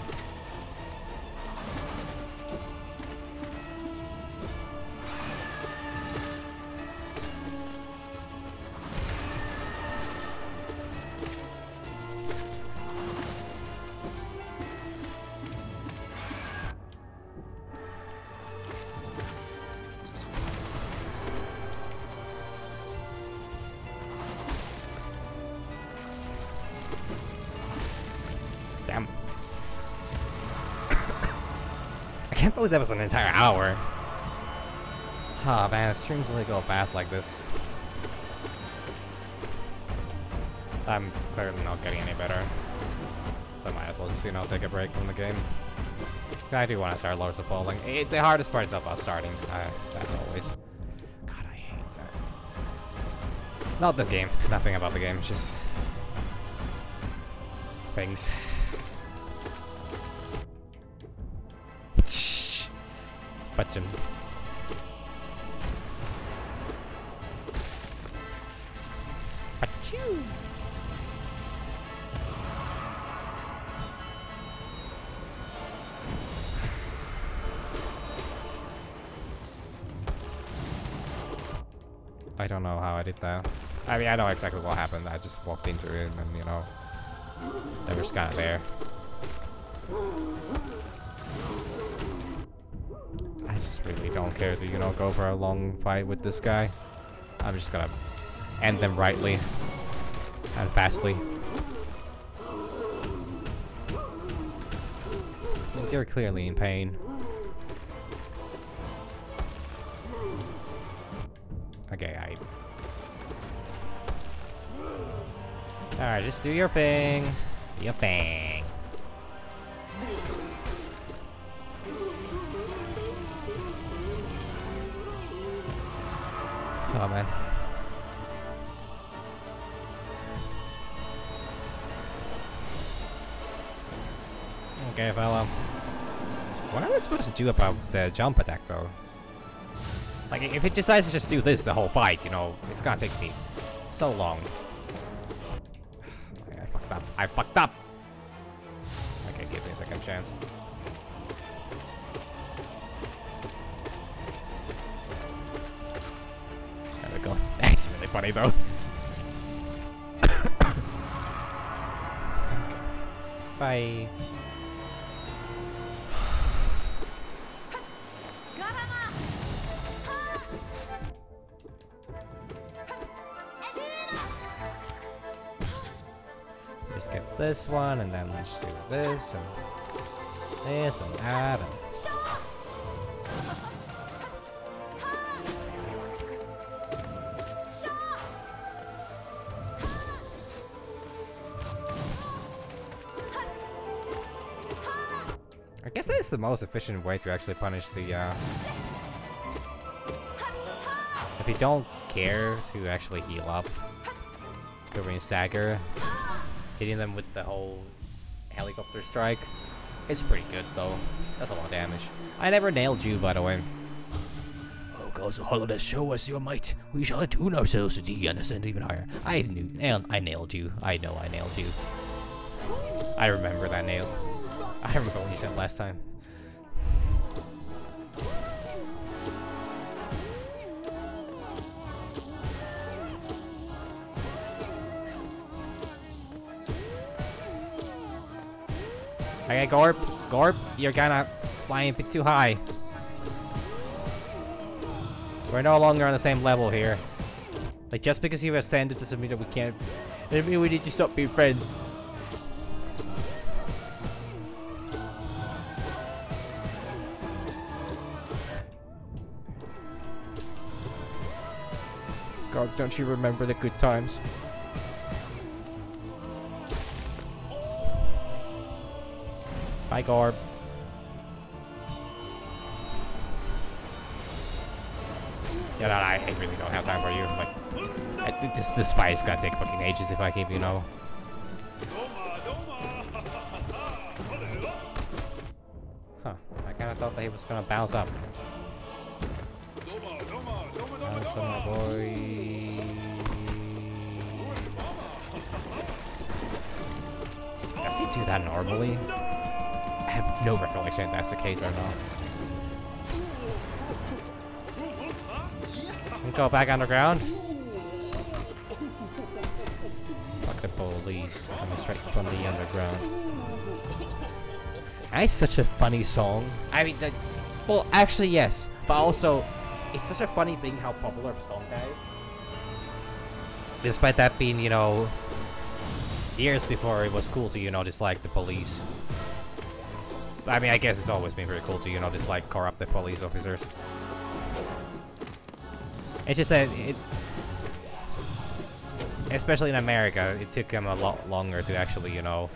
Damn. I can't believe that was an entire hour. Ah, man, streams really go fast like this. I'm clearly not getting any better. So I might as well just, you know, take a break from the game. I do want to start Lords of Falling. The hardest part is about starting, as always. God, I hate that. Not the game. Nothing about the game. Just things. Button. Achoo! I don't know how I did that. I mean, I know exactly what happened. I just walked into it and, you know, they were just kind of there. I just really don't care to, you know, go for a long fight with this guy. I'm just gonna end them rightly and fastly. They're clearly in pain. Okay, Alright, just do your thing. Your thing. Oh, man. Okay, fella. What am I supposed to do about the jump attack, though? Like, if it decides to just do this the whole fight, you know, it's gonna take me so long. I fucked up. I fucked up! Okay, give me a second chance. There we go. That's really funny, though. Bye. Just get this one, and then just do this, and that, and... I guess that's the most efficient way to actually punish the, if you don't care to actually heal up during stagger, hitting them with the whole helicopter strike, it's pretty good though. That's a lot of damage. I never nailed you, by the way. Oh, gods, Holodesh, show us your might. We shall attune ourselves to thee and ascend even higher. I nailed you. I know I nailed you. I remember that nail. I remember what you said last time. Okay, Gorp, you're kinda flying a bit too high. We're no longer on the same level here. Like, just because you've ascended doesn't mean that we can't... It mean we need to stop being friends. Gorp, don't you remember the good times? Bye, Gorb. Yeah, no, I really don't have time for you. Like, this fight is gonna take fucking ages if I keep, you know. Huh? I kind of thought that he was gonna bounce up. Summer boy. Does he do that normally? I have no recollection if that's the case or not. Go back underground. Fuck the police coming straight from the underground. That's such a funny song. I mean, well, actually yes, but also it's such a funny thing how popular the song is. Despite that being, you know, years before it was cool to, you know, dislike the police. I mean, I guess it's always been very cool to, you know, dislike corrupted police officers. It's just that especially in America, it took them a lot longer to actually, you know,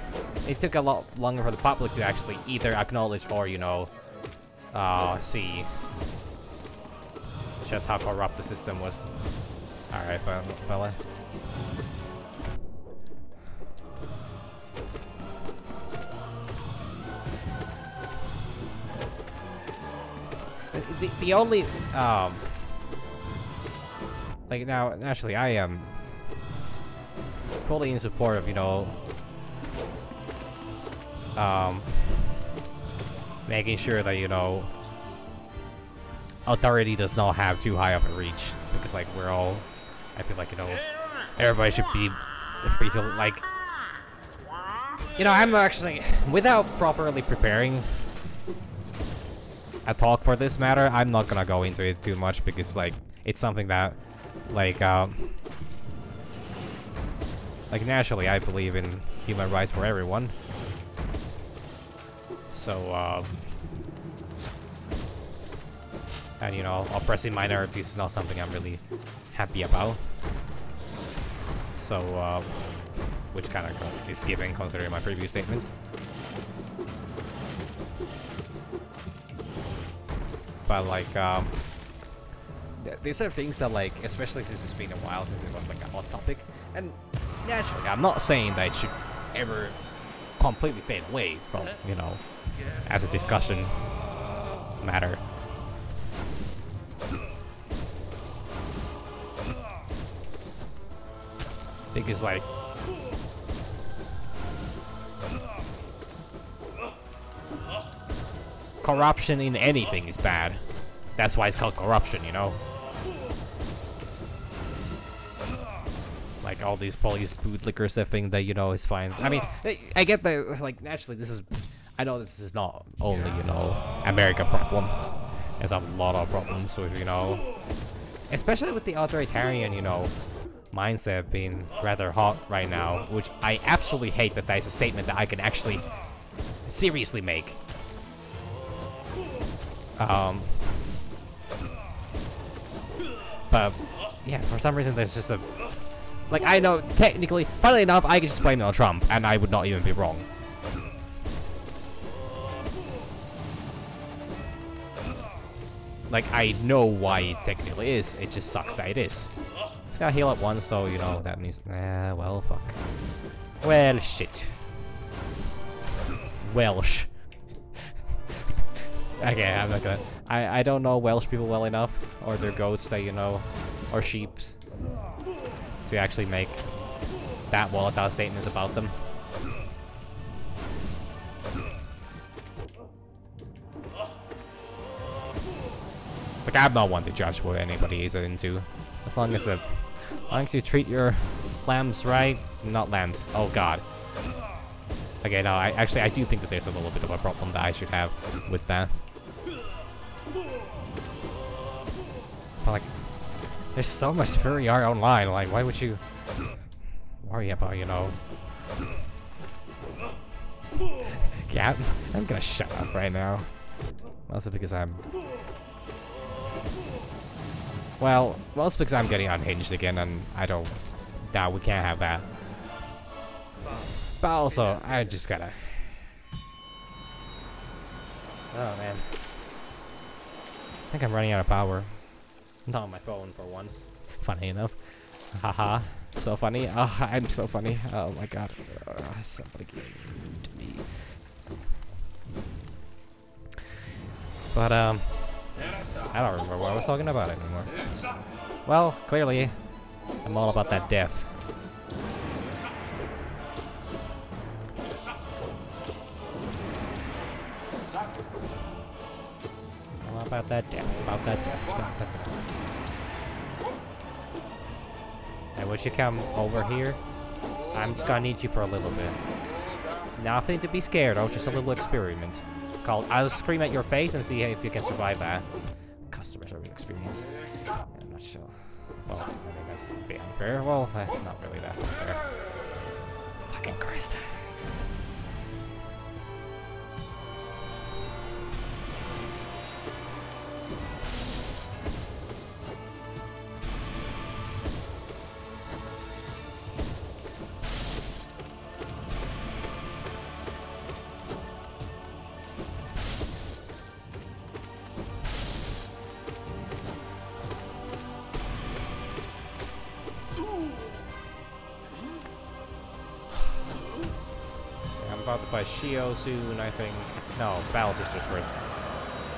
it took a lot longer for the public to actually either acknowledge or, you know, see just how corrupt the system was. Alright, fella. The only, like, now, actually, I am fully in support of, you know, making sure that, you know, authority does not have too high of a reach. Because, like, we're all, I feel like, you know, everybody should be free to, like, you know, I'm actually, without properly preparing a talk for this matter, I'm not gonna go into it too much because, like, it's something that, like, naturally, I believe in human rights for everyone. So, and, you know, oppressing minorities is not something I'm really happy about. So, which kind of is given considering my previous statement. But, like, these are things that, like, especially since it's been a while since it was, like, a hot topic. And naturally, I'm not saying that it should ever completely fade away from, you know, as a discussion matter. Because, like, corruption in anything is bad. That's why it's called corruption, you know? Like, all these police bootlickers that think that, you know, is fine. I mean, I get that, like, naturally, this is... I know this is not only, you know, America problem. There's a lot of problems with, you know... Especially with the authoritarian, you know, mindset being rather hot right now. Which I absolutely hate that is a statement that I can actually seriously make. But, yeah, for some reason there's just a... Like, I know, technically, funnily enough, I could just blame it on Trump, and I would not even be wrong. Like, I know why it technically is, it just sucks that it is. Just gotta heal up once, so, you know, that means... well, fuck. Well, shit. Welsh. Okay, I'm not gonna... I don't know Welsh people well enough, or their goats that, you know, or sheeps, to actually make that volatile statements about them. Like, I'm not one to judge what anybody is into. As long as you treat your lambs right, not lambs. Oh god. Okay, no, I do think that there's a little bit of a problem that I should have with that. But, like, there's so much furry art online, like, why would you worry about, you know... Yeah, I'm gonna shut up right now. Mostly because I'm... Well, mostly because I'm getting unhinged again, and I don't... Nah, we can't have that. But also, I just gotta... Oh, man. I think I'm running out of power. Not on my phone for once. Funny enough. Haha. So funny. Oh, I'm so funny. Oh my god. Somebody give it to me. But, I don't remember what I was talking about anymore. Well, clearly, I'm all about that death. All about that death, about that death, about that death. And would you come over here? I'm just gonna need you for a little bit. Nothing to be scared of, just a little experiment. Called, I'll scream at your face and see if you can survive that. Customer service experience. I'm not sure. Well, I mean, that's a bit unfair. Well, not really that unfair. Fucking Christ. About to play Shio soon, I think. No, Battle Sisters first.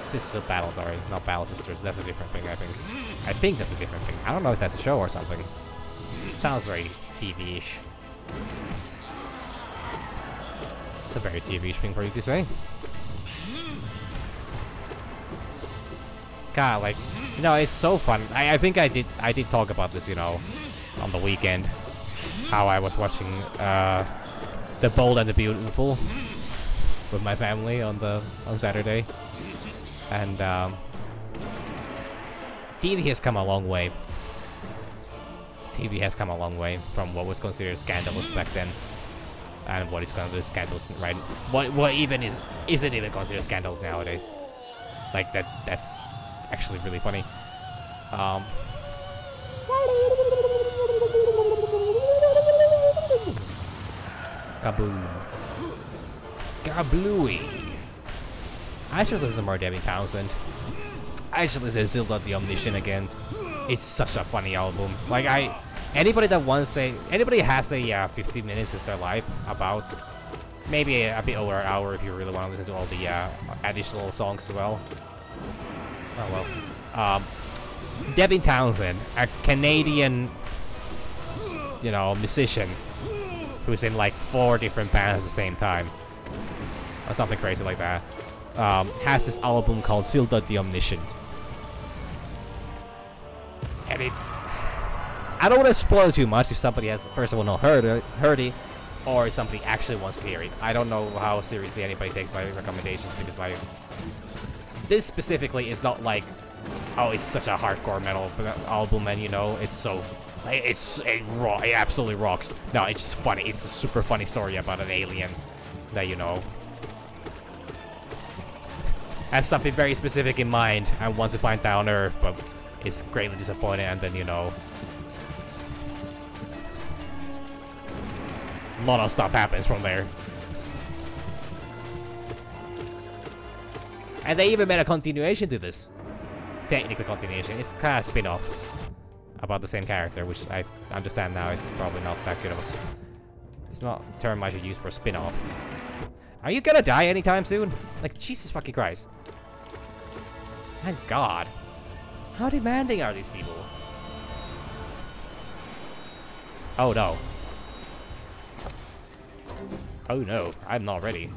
Sisters of Battle, sorry. Not Battle Sisters, that's a different thing, I think. I think that's a different thing. I don't know if that's a show or something. It sounds very TV-ish. It's a very TV-ish thing for you to say. God, like, you know, it's so fun. I think I did talk about this, you know, on the weekend. How I was watching, The Bold and the Beautiful with my family on Saturday, and TV has come a long way. TV has come a long way from what was considered scandalous back then, and what is considered scandalous right. What even isn't even considered scandalous nowadays. Like that's actually really funny. Kaboom. Kablooey. I should listen to more Debbie Townsend. I should listen to Zelda the Omniscient again. It's such a funny album. Like anybody has a 50 minutes of their life about, maybe a bit over an hour if you really want to listen to all the additional songs as well. Oh well. Debbie Townsend, a Canadian, you know, musician, who's in like 4 different bands at the same time, or something crazy like that, has this album called Zelda the Omniscient. And it's... I don't want to spoil too much if somebody has, first of all, not heard it, or if somebody actually wants to hear it. I don't know how seriously anybody takes my recommendations, because this specifically is not like, oh, it's such a hardcore metal album, and you know, it's so... It absolutely rocks. No, it's just funny. It's a super funny story about an alien that, you know, has something very specific in mind and wants to find that on Earth, but is greatly disappointed, and then, you know, a lot of stuff happens from there. And they even made a continuation to this. Technically continuation. It's kind of spin-off about the same character, which I understand now is probably not that good of a... It's not a term I should use for spin-off. Are you gonna die anytime soon? Like, Jesus fucking Christ. Thank God. How demanding are these people? Oh no. Oh no, I'm not ready.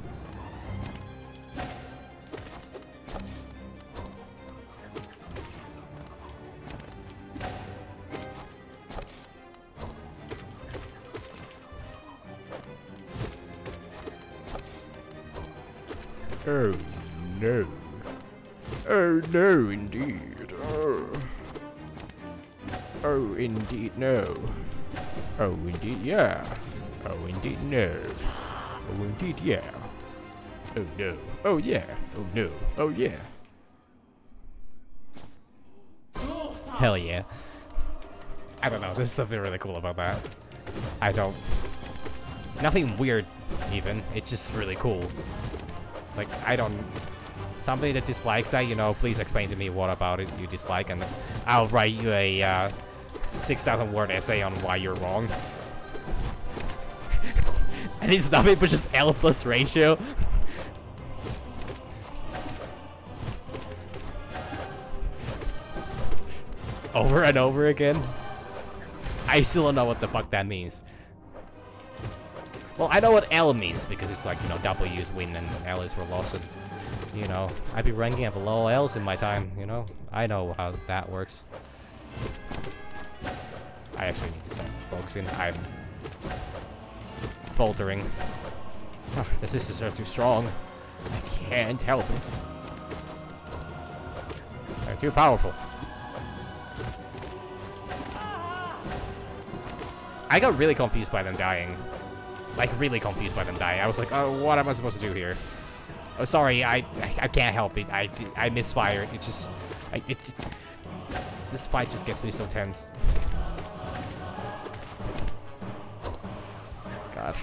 Oh no. Oh no, indeed. Oh. Oh, indeed, no. Oh, indeed, yeah. Oh, indeed, no. Oh, indeed, yeah. Oh no. Oh yeah. Oh no. Oh yeah. Hell yeah. I don't know, there's something really cool about that. I don't... Nothing weird, even. It's just really cool. Like, I don't... Somebody that dislikes that, you know, please explain to me what about it you dislike, and I'll write you a 6,000 word essay on why you're wrong. And it's nothing but just L plus ratio. over and over again. I still don't know what the fuck that means. Well, I know what L means because it's like, you know, W is win and L is for loss, and you know, I'd be ranking up a lot of L's in my time, you know? I know how that works. I actually need to start focusing. I'm faltering. Oh, the sisters are too strong. I can't help it. They're too powerful. I got really confused by them dying. Like, really confused by them dying. I was like, oh, what am I supposed to do here? Oh, sorry, I can't help it. I misfired. It just... this fight just gets me so tense. God.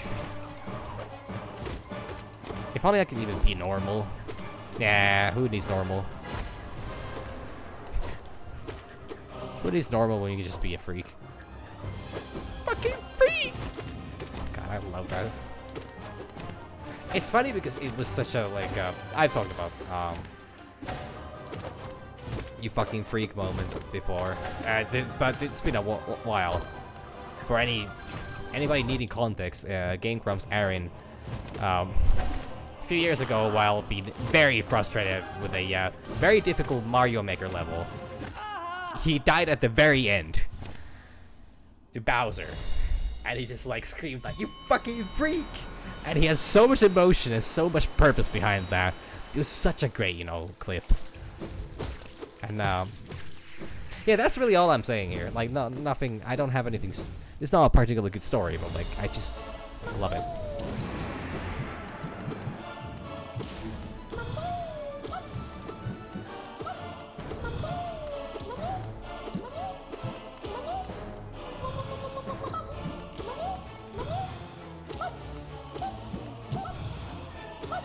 If only I could even be normal. Nah, who needs normal? Who needs normal when you can just be a freak? Fucking freak! God, I love that. It's funny because it was such a, like, I've talked about, you fucking freak moment before. But it's been a while. For anybody needing context, Game Grumps Aaron, a few years ago, while being very frustrated with a very difficult Mario Maker level, he died at the very end to Bowser, and he just like screamed like, "You fucking freak!" And he has so much emotion and so much purpose behind that. It was such a great, you know, clip. And yeah, that's really all I'm saying here. Like, nothing. I don't have anything. It's not a particularly good story, but like, I just love it.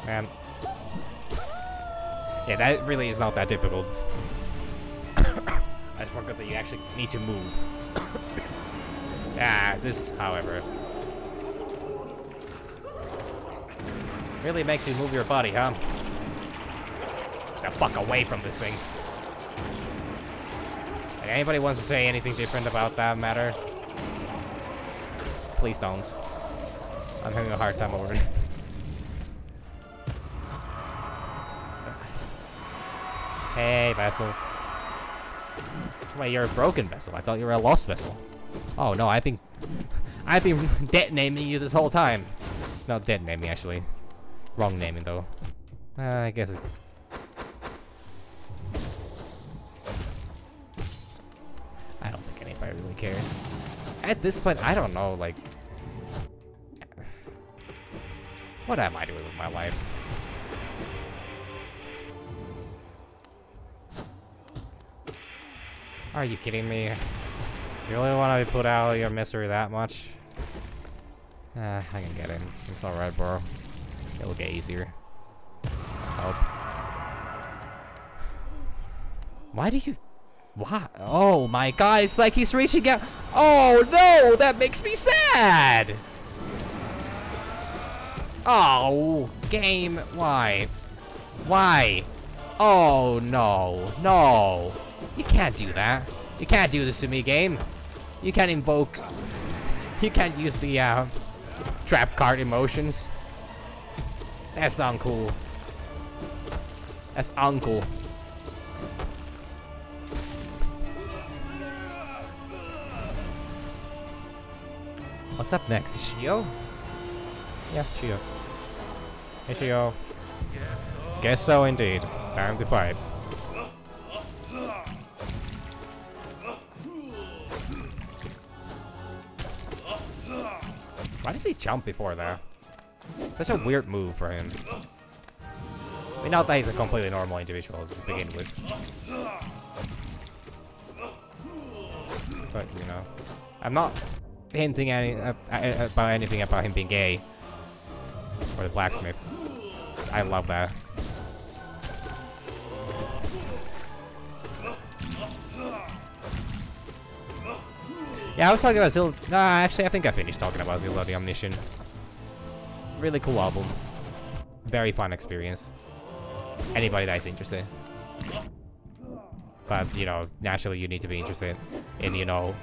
Man. Yeah, that really is not that difficult. I just forgot that you actually need to move. This, however, really makes you move your body, huh? The fuck away from this thing. Like, anybody wants to say anything different about that matter? Please don't. I'm having a hard time over it. Hey, vessel. Wait, you're a broken vessel. I thought you were a lost vessel. Oh no, I've been dead naming you this whole time. No, dead naming actually. Wrong naming though. I guess. I don't think anybody really cares. At this point, I don't know. Like, what am I doing with my life? Are you kidding me? You really want to put out your misery that much? I can get in. It's alright, bro. It'll get easier. Oh. Why do you... What? Oh my god, it's like he's reaching out... Oh no, that makes me sad! Oh, game, why? Why? Oh no, no. You can't do that. You can't do this to me, game. You can't invoke... You can't use the, trap card emotions. That's uncool. That's uncool. What's up next? Is Shio? Yeah, Shio. Hey, Shio. Guess so indeed. Time to fight. Why does he jump before that? Such a weird move for him. I mean, not that he's a completely normal individual to begin with. But, you know. I'm not hinting about anything about him being gay. Or the blacksmith. I love that. Yeah, I was talking about Zil. Nah, actually, I think I finished talking about Zelda the Omniscient. Really cool album. Very fun experience. Anybody that is interested. But, you know, naturally you need to be interested in, you know,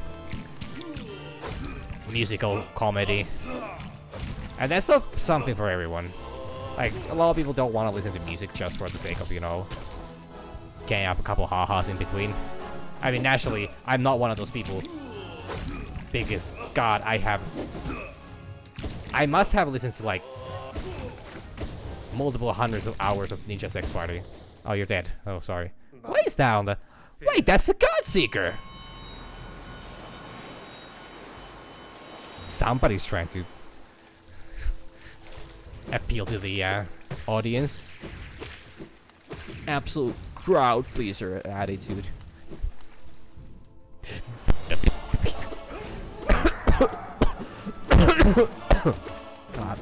musical comedy. And that's not something for everyone. Like, a lot of people don't want to listen to music just for the sake of, you know, getting up a couple ha-has in between. I mean, naturally, I'm not one of those people. Because, God, I must have listened to, like, multiple hundreds of hours of Ninja Sex Party. Oh, you're dead. Oh, sorry. What is that on the... Wait, that's a Godseeker! Somebody's trying to appeal to the audience. Absolute crowd pleaser attitude. God.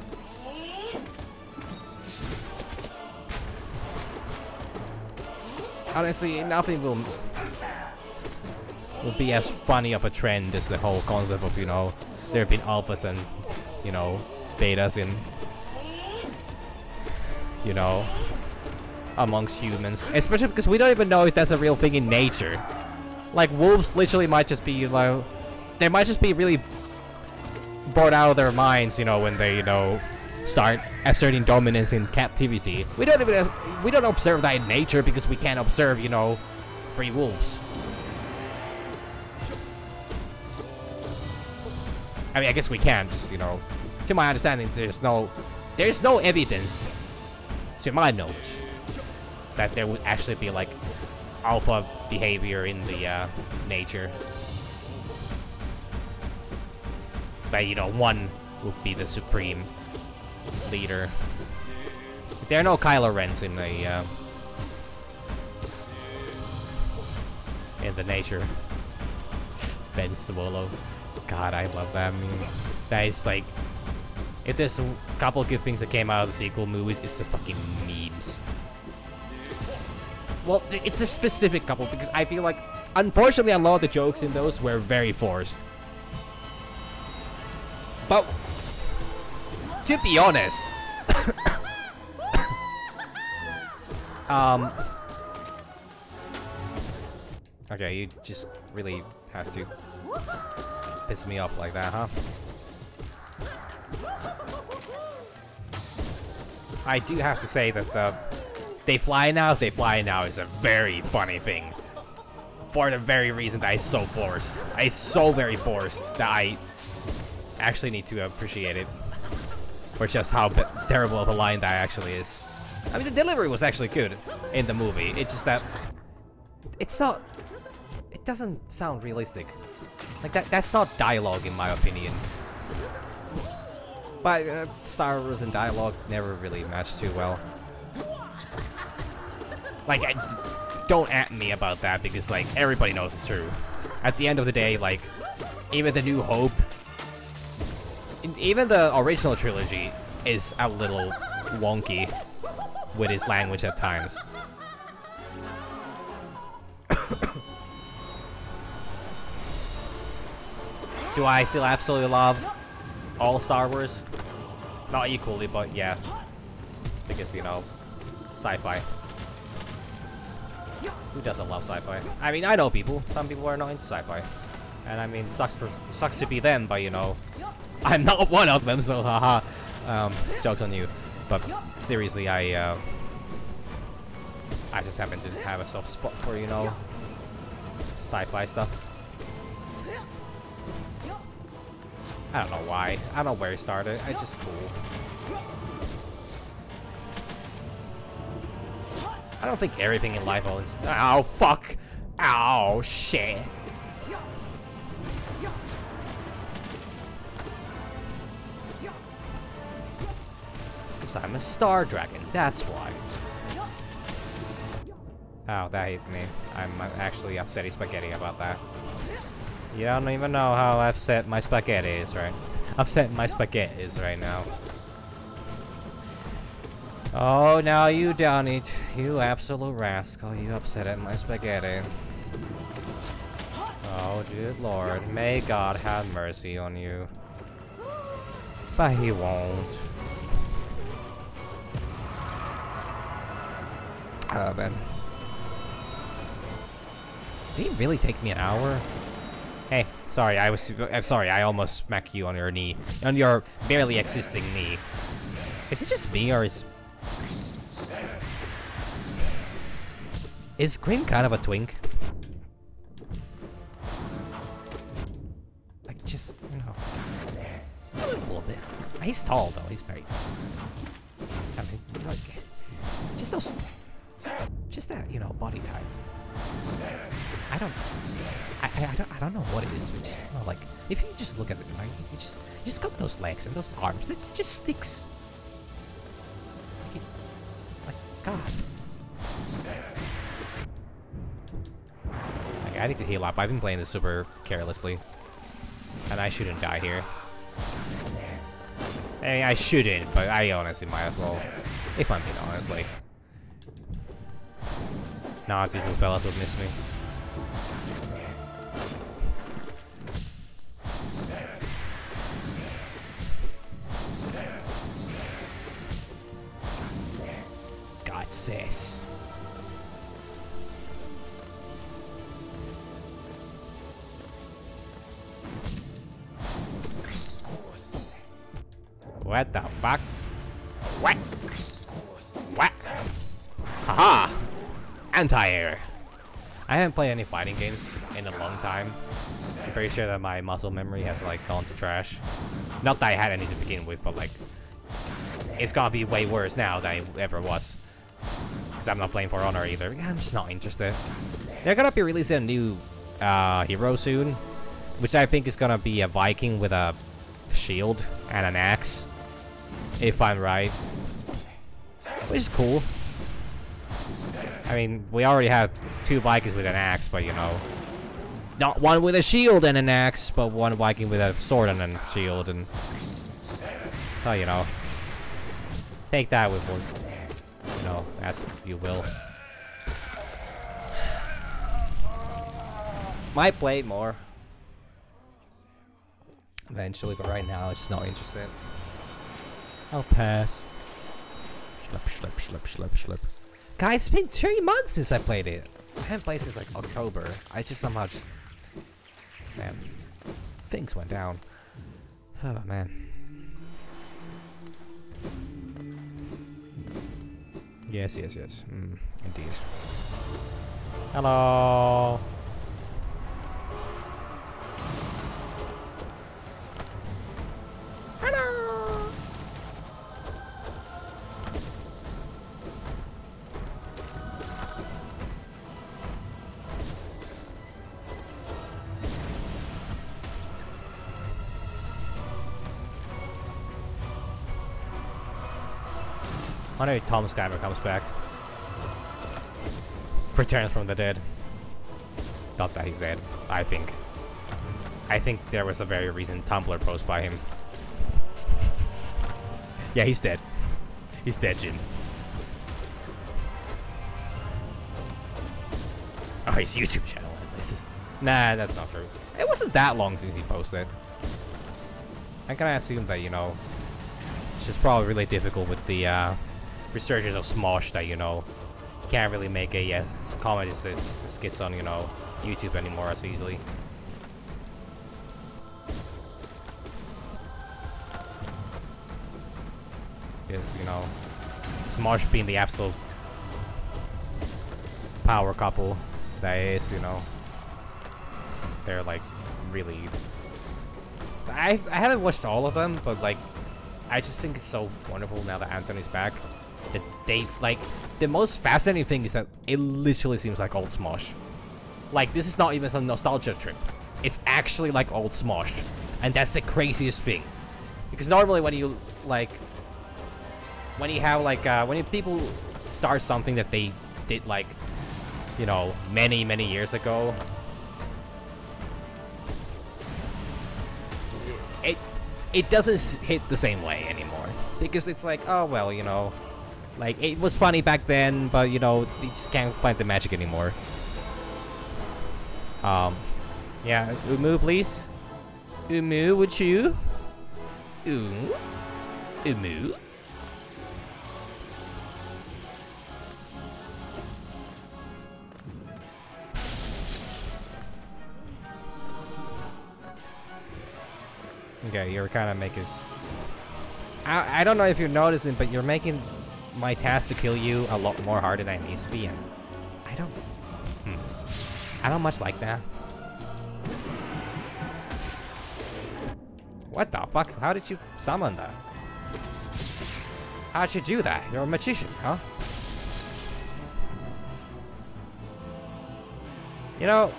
Honestly, nothing will be as funny of a trend as the whole concept of, you know, there have been alphas and, you know, betas in, you know, amongst humans. Especially because we don't even know if that's a real thing in nature. Like, wolves literally might just be, like, they might just be really bored out of their minds, you know, when they, you know, start asserting dominance in captivity. We don't observe that in nature because we can't observe, you know, free wolves. I mean, I guess we can, just, you know, to my understanding, there's no evidence, to my knowledge, that there would actually be, like, alpha behavior in the nature. That, you know, one would be the supreme leader. There are no Kylo Rens in the nature. Ben Solo. God, I love that meme. That is like, if there's a couple of good things that came out of the sequel movies, it's the fucking memes. Well, it's a specific couple because I feel like, unfortunately, a lot of the jokes in those were very forced. But to be honest, okay, you just really have to piss me off like that, huh? I do have to say that they fly now is a very funny thing. For the very reason that it's so forced. It's so very forced that I actually need to appreciate it. Or just how terrible of a line that actually is. I mean, the delivery was actually good in the movie. It's just that it's not. It doesn't sound realistic. Like that's not dialogue in my opinion. But Star Wars and dialogue never really match too well. Like, don't at me about that because like everybody knows it's true. At the end of the day, like even the New Hope, even the original trilogy is a little wonky with its language at times. Do I still absolutely love all Star Wars? Not equally, but yeah. Because, you know, sci-fi. Who doesn't love sci-fi? I mean, I know people. Some people are not into sci-fi. And I mean, sucks to be them, but you know, I'm not one of them, so haha. Joke's on you. But seriously, I just happen to have a soft spot for, you know, sci-fi stuff. I don't know why. I don't know where it started. It's just cool. I don't think everything in life owns. Oh, fuck! Oh, shit! Because I'm a star dragon, that's why. Oh, that hit me. I'm actually upsetty spaghetti about that. You don't even know how upset my spaghetti is right now. Oh, now you done it. You absolute rascal. You upset at my spaghetti. Oh, good lord. May God have mercy on you. But he won't. Oh, man. Did it really take me an hour? Hey, sorry, I'm sorry, I almost smacked you on your knee. On your barely existing knee. Is it just me, or is Grim kind of a twink? Like, just, you know, a little bit. He's tall, though. He's very tall. I mean, like, just those, just that, you know, body type. I don't know what it is, but just, you know, like, if you just look at it, like, you just got those legs and those arms, that just sticks. Like, God. Like, I need to heal up. I've been playing this super carelessly. And I shouldn't die here. I mean, I shouldn't, but I honestly might as well. If I'm being honest, like. Nah, these new fellas would miss me. God says. What the fuck? What? What? Haha! Anti-air! I haven't played any fighting games in a long time. I'm pretty sure that my muscle memory has like gone to trash. Not that I had any to begin with, but like it's gonna be way worse now than it ever was. Because I'm not playing For Honor either. I'm just not interested. They're gonna be releasing a new hero soon, which I think is gonna be a Viking with a shield and an axe, if I'm right. Which is cool. I mean, we already have 2 Vikings with an axe, but you know, not one with a shield and an axe, but one Viking with a sword and a shield, and so you know, take that with what, you know, as you will. Might play it more eventually, but right now it's just not interested. I'll pass. Schlep, schlep, schlep, schlep, schlep. Guys, it's been 3 months since I played it. I haven't played since like October. I just somehow just... Man. Things went down. Oh, man. Yes, yes, yes. Indeed. Hello. Hello. I wonder if Tom Skyver comes back. Returns from the dead. Not that he's dead, I think. I think there was a very recent Tumblr post by him. Yeah, he's dead. He's dead, Jim. Oh, his YouTube channel. This is... Nah, that's not true. It wasn't that long since he posted. I'm gonna assume that, you know, it's just probably really difficult with the, resurgence of Smosh that, you know, you can't really make a comedy skits on, you know, YouTube anymore as easily. Because, you know, Smosh being the absolute power couple that is, you know, they're like really... I haven't watched all of them, but like, I just think it's so wonderful now that Anthony's back. That they, like, the most fascinating thing is that it literally seems like old Smosh. Like, this is not even some nostalgia trip. It's actually like old Smosh. And that's the craziest thing. Because normally when you, like, when you have, like, when people start something that they did, like, you know, many, many years ago, it doesn't hit the same way anymore. Because it's like, oh, well, you know, like, it was funny back then, but, you know, you just can't find the magic anymore. Yeah, Umu, please. Umu, would you? Umu? Okay, you're kind of making... I don't know if you're noticing, but you're making my task to kill you a lot more harder than it needs to be, and I don't... I don't much like that. What the fuck? How did you summon that? How'd you do that? You're a magician, huh? You know,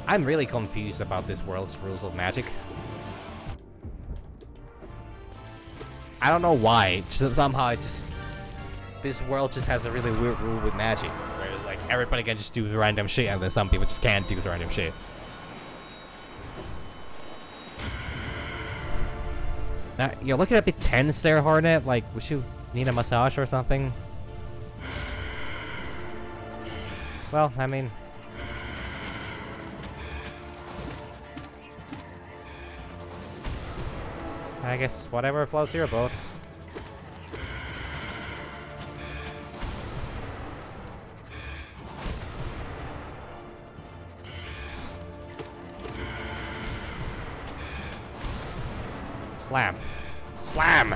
I'm really confused about this world's rules of magic. I don't know why. Somehow this world just has a really weird rule with magic, where like everybody can just do random shit, and then some people just can't do the random shit. Now, you're looking a bit tense there, Hornet. Like, would you need a massage or something? Well, I mean... I guess whatever floats your boat. Slam. Slam!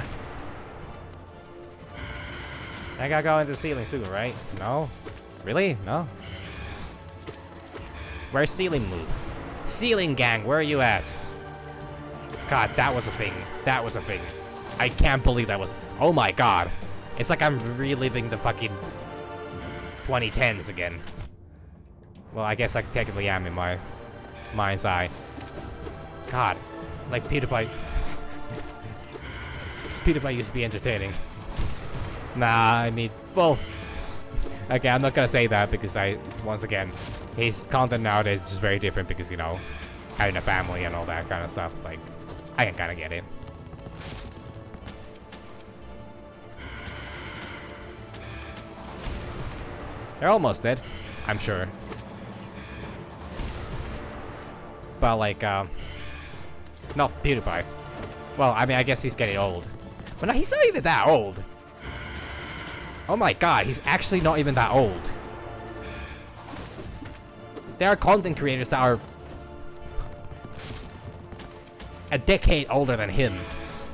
I gotta go into the ceiling soon, right? No? Really? No? Where's ceiling move? Ceiling gang, where are you at? God, that was a thing. That was a thing. I can't believe that was... Oh my god. It's like I'm reliving the fucking 2010s again. Well, I guess I technically am in my mind's eye. God. Like PewDiePie... PewDiePie used to be entertaining. Nah, I mean... Well... Okay, I'm not gonna say that because once again, his content nowadays is just very different because, you know, having a family and all that kind of stuff. Like, I can kind of get it. They're almost dead, I'm sure. But like, not PewDiePie. Well, I mean, I guess he's getting old. But no, he's not even that old. Oh my god, he's actually not even that old. There are content creators that are a decade older than him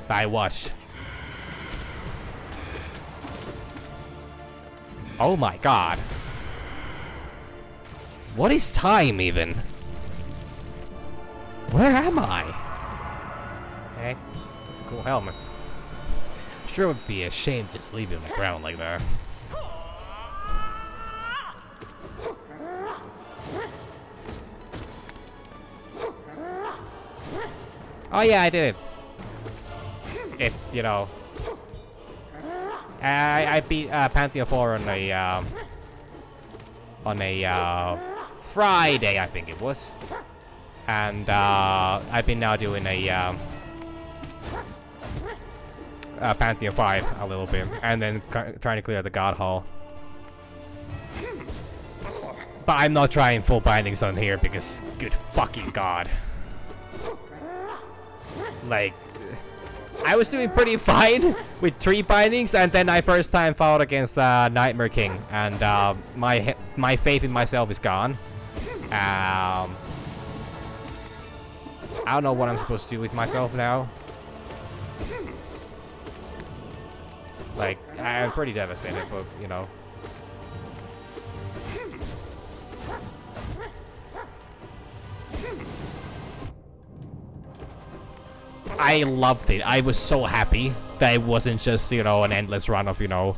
that I watch. Oh my god. What is time even? Where am I? Hey, that's a cool helmet. Sure would be a shame to just leave it on the ground like that. Oh yeah, I did it. If, you know. I beat Pantheon 4 on a Friday, I think it was. And I've been now doing a Pantheon 5 a little bit, and then trying to clear the God Hall. But I'm not trying full bindings on here because, good fucking god. Like, I was doing pretty fine with 3 bindings, and then I first time fought against Nightmare King, and my faith in myself is gone. I don't know what I'm supposed to do with myself now. Like, I'm pretty devastated, but, you know. I loved it. I was so happy that it wasn't just, you know, an endless run of, you know,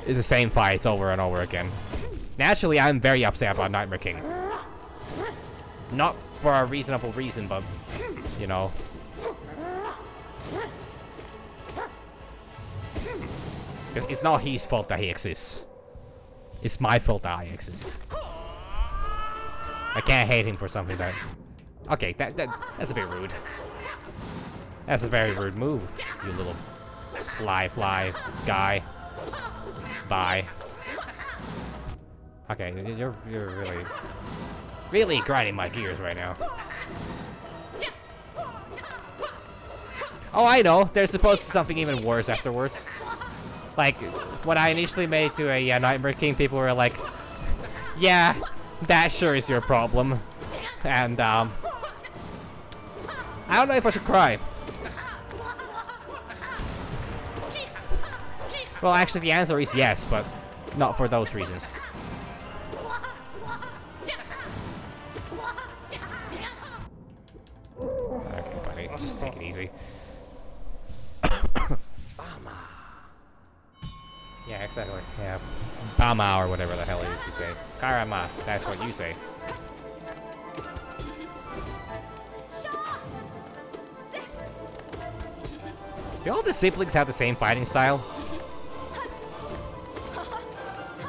it's the same fights over and over again. Naturally, I'm very upset about Nightmare King. Not for a reasonable reason, but, you know. It's not his fault that he exists. It's my fault that I exist. I can't hate him for something that... Okay, that's a bit rude. That's a very rude move, you little sly fly guy. Bye. Okay, you're really grinding my gears right now. Oh, I know. There's supposed to be something even worse afterwards. Like, when I initially made it to a Nightmare King, people were like, yeah, that sure is your problem. And, I don't know if I should cry. Well, actually, the answer is yes, but not for those reasons. Okay, buddy, just take it easy. Bama. Yeah, exactly. Yeah, Bama or whatever the hell it is you say. Karama, that's what you say. Do all the siblings have the same fighting style?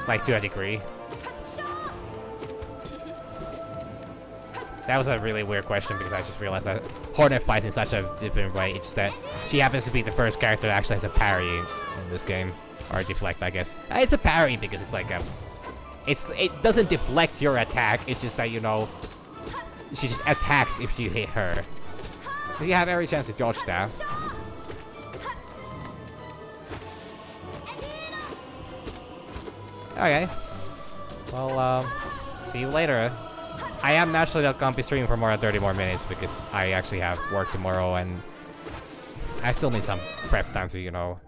Like, to a degree. That was a really weird question because I just realized that Hornet fights in such a different way. It's that she happens to be the first character that actually has a parry in this game. Or a deflect, I guess. It's a parry because it's like a... It doesn't deflect your attack, it's just that, you know... She just attacks if you hit her. You have every chance to dodge that. Okay. Well, see you later. I am naturally not gonna be streaming for more than 30 more minutes because I actually have work tomorrow and I still need some prep time to, you know,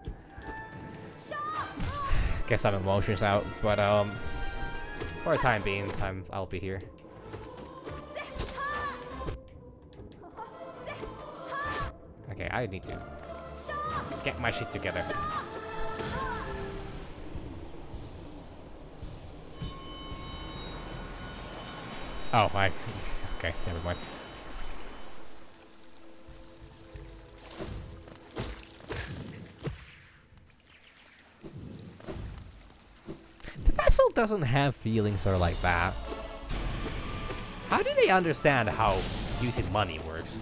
get some emotions out. But for the time being, I'll be here. Okay, I need to get my shit together. Oh, okay, never mind. The vessel doesn't have feelings or like that. How do they understand how using money works?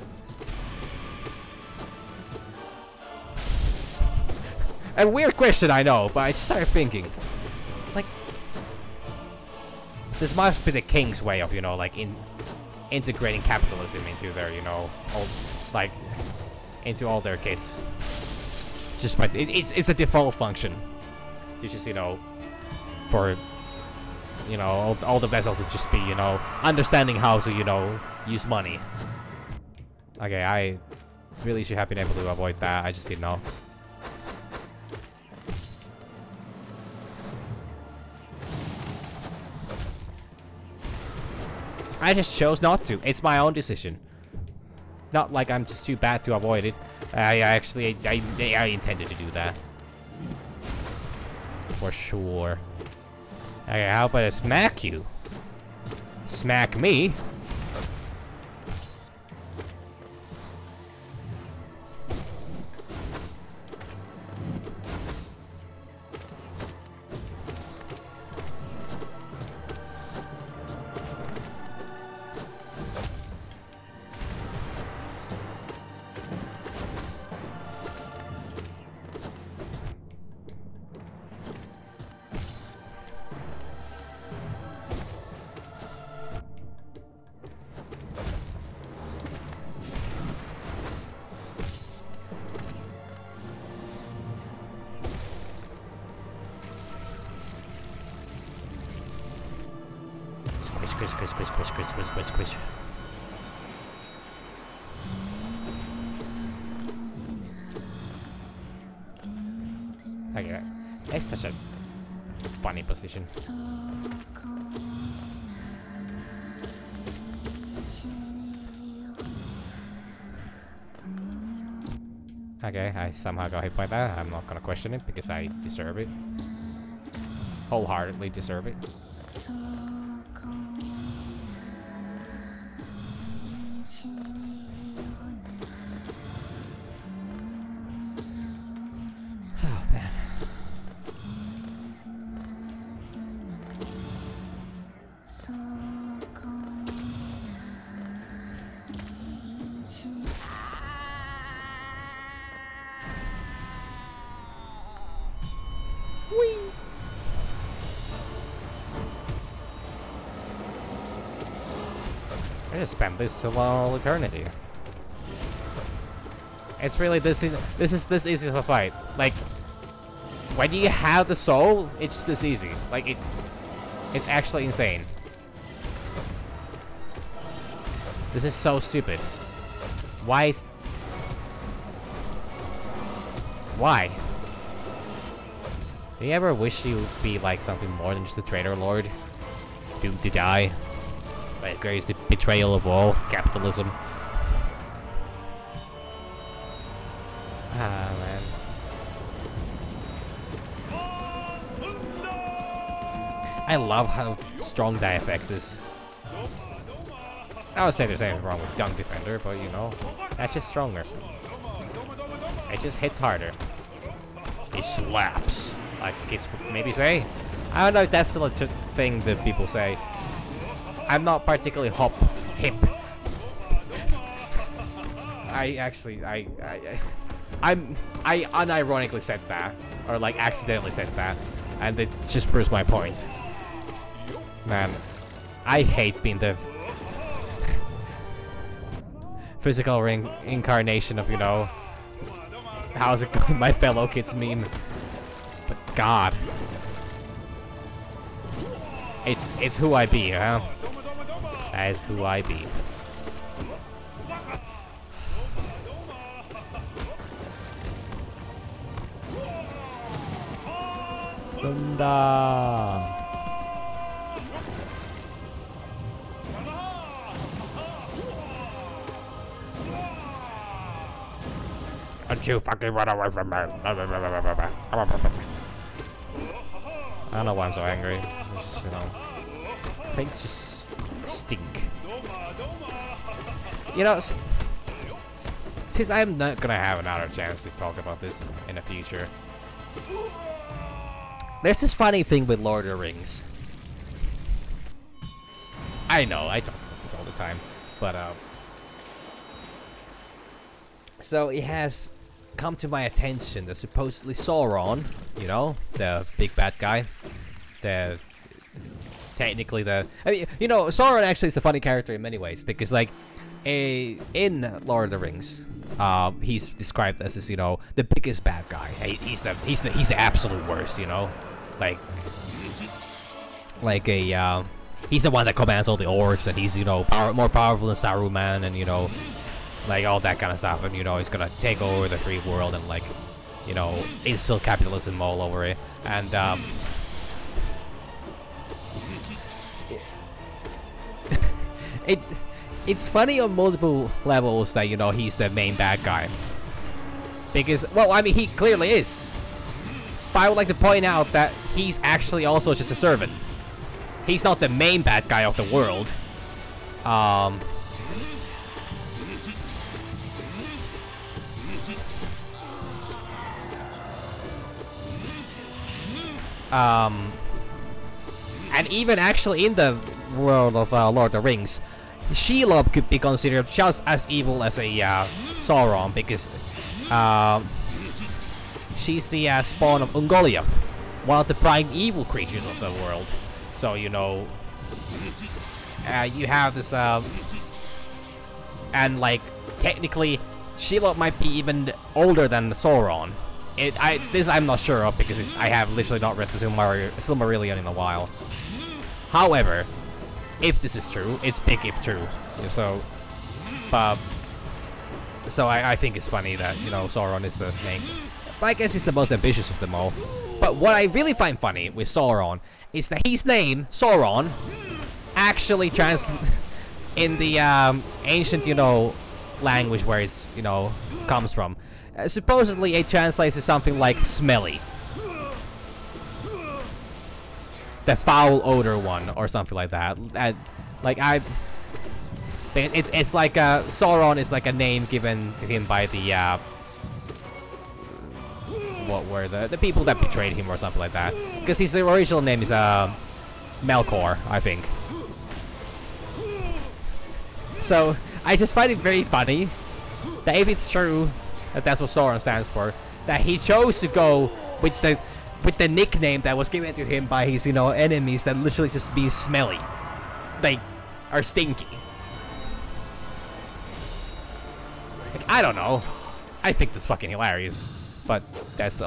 A weird question, I know, but I just started thinking. Like, this must be the king's way of, you know, like, integrating capitalism into their, you know, into all their kits. Just by it's a default function. To just, you know, for, you know, all the vessels to just be, you know, understanding how to, you know, use money. Okay, I really should have been able to avoid that. I just didn't know. I just chose not to. It's my own decision. Not like I'm just too bad to avoid it. I intended to do that. For sure. Okay, how about I smack you? Smack me? Squish. Okay, that's such a funny position. Okay, I somehow got hit by that. I'm not gonna question it because I deserve it. Wholeheartedly deserve it. I just spent this till all eternity. It's really this easy of a fight. Like, when you have the soul, it's this easy. Like it's actually insane. This is so stupid. Why? Why? Do you ever wish you would be like something more than just a traitor lord? Doomed to die? Like, greatest betrayal of all, capitalism. Ah, man. I love how strong that effect is. I would say there's anything wrong with Dunk Defender, but you know, that's just stronger. It just hits harder. It slaps, like the kids would maybe say. I don't know if that's still a thing that people say. I'm not particularly hip. I unironically said that, or like accidentally said that, and it just proves my point. Man, I hate being the physical incarnation of, you know, how's it going, my fellow kids meme. But God, it's who I be, huh? That is who I be. Thunder. Don't you fucking run away from me. I don't know why I'm so angry. It's just, you know, things just stink. You know, since I'm not gonna have another chance to talk about this in the future, there's this funny thing with Lord of the Rings. I know, I talk about this all the time, but so it has come to my attention that supposedly Sauron, you know, the big bad guy, I mean, you know, Sauron actually is a funny character in many ways, because like in Lord of the Rings, he's described as this, you know, the biggest bad guy. He's the absolute worst, you know, he's the one that commands all the orcs, and he's, you know, more powerful than Saruman, and, you know, like all that kind of stuff, and, you know, he's gonna take over the free world and, like, you know, instill capitalism all over it, and it's funny on multiple levels that, you know, he's the main bad guy, because, well, I mean, he clearly is, but I would like to point out that he's actually also just a servant. He's not the main bad guy of the world. And even actually in the world of Lord of the Rings, Shelob could be considered just as evil as a Sauron, because she's the spawn of Ungoliant, one of the prime evil creatures of the world. So, you know, you have this, and like, technically, Shelob might be even older than Sauron. This I'm not sure of, because I have literally not read the Silmarillion in a while. However, if this is true, it's big if true. So, I think it's funny that, you know, Sauron is the main. But I guess he's the most ambitious of them all. But what I really find funny with Sauron is that his name, Sauron, actually in the ancient, you know, language where it's, you know, comes from. Supposedly it translates to something like smelly. The foul odor one, or something like that. It's like Sauron is like a name given to him by the what were the people that betrayed him or something like that. Because his original name is Melkor, I think. So I just find it very funny that if it's true that that's what Sauron stands for, that he chose to go with the nickname that was given to him by his, you know, enemies that literally just be smelly, like, are stinky. Like, I don't know. I think that's fucking hilarious, but that's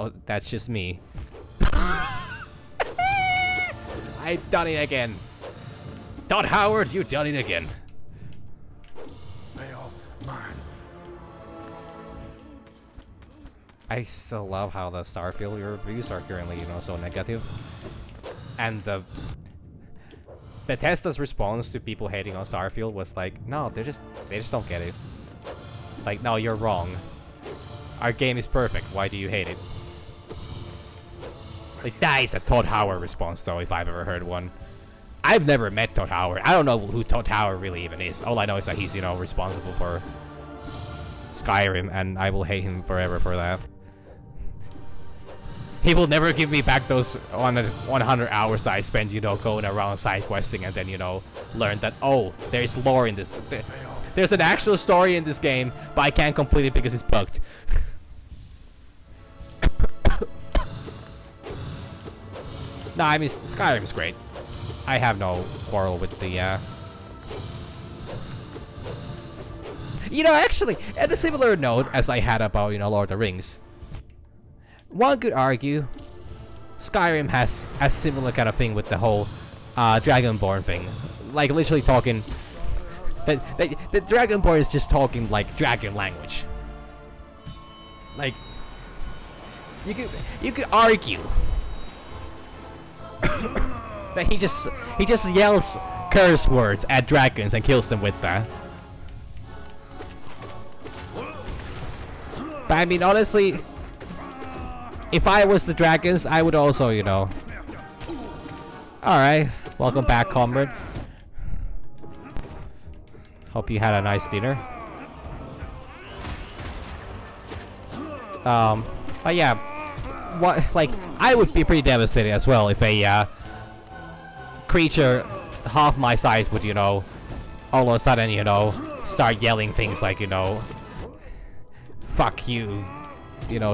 just me. I've done it again. Todd Howard, you done it again. They are mine. I still love how the Starfield reviews are currently, so negative. And the Bethesda's response to people hating on Starfield was like, no, they just don't get it. Like, no, you're wrong. Our game is perfect. Why do you hate it? Like, that is a Todd Howard response, though, if I've ever heard one. I've never met Todd Howard. I don't know who Todd Howard really even is. All I know is that he's, responsible for Skyrim, and I will hate him forever for that. He will never give me back those 100 hours that I spent, going around side questing and then, learn that, oh, there's lore in this. There's an actual story in this game, but I can't complete it because it's bugged. No, I mean, Skyrim's great. I have no quarrel with the, actually, at a similar note as I had about, Lord of the Rings, one could argue Skyrim has a similar kind of thing with the whole Dragonborn thing. Like, literally talking... The Dragonborn is just talking, like, dragon language. Like... You could argue that he just yells curse words at dragons and kills them with that. But I mean, honestly... If I was the dragons, I would also, Alright, welcome back, comrade. Hope you had a nice dinner. But yeah, I would be pretty devastated as well if a, creature half my size would, all of a sudden, start yelling things like, fuck you.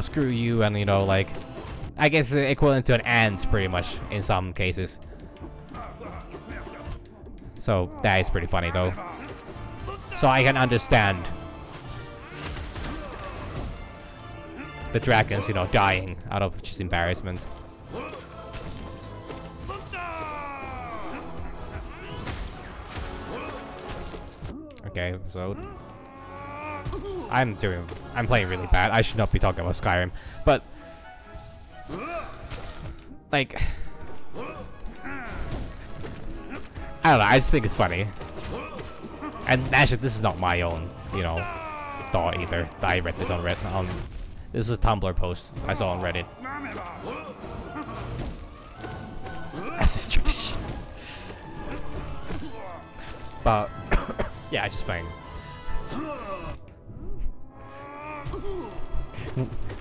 Screw you, and I guess it's equivalent to an ant pretty much in some cases. So that is pretty funny though. So I can understand the dragons, dying out of just embarrassment. Okay, so I'm playing really bad. I should not be talking about Skyrim, but like, I don't know. I just think it's funny, and actually, this is not my own, thought either. I read this on Reddit. This is a Tumblr post I saw on Reddit. That's his tradition. But yeah, I just think.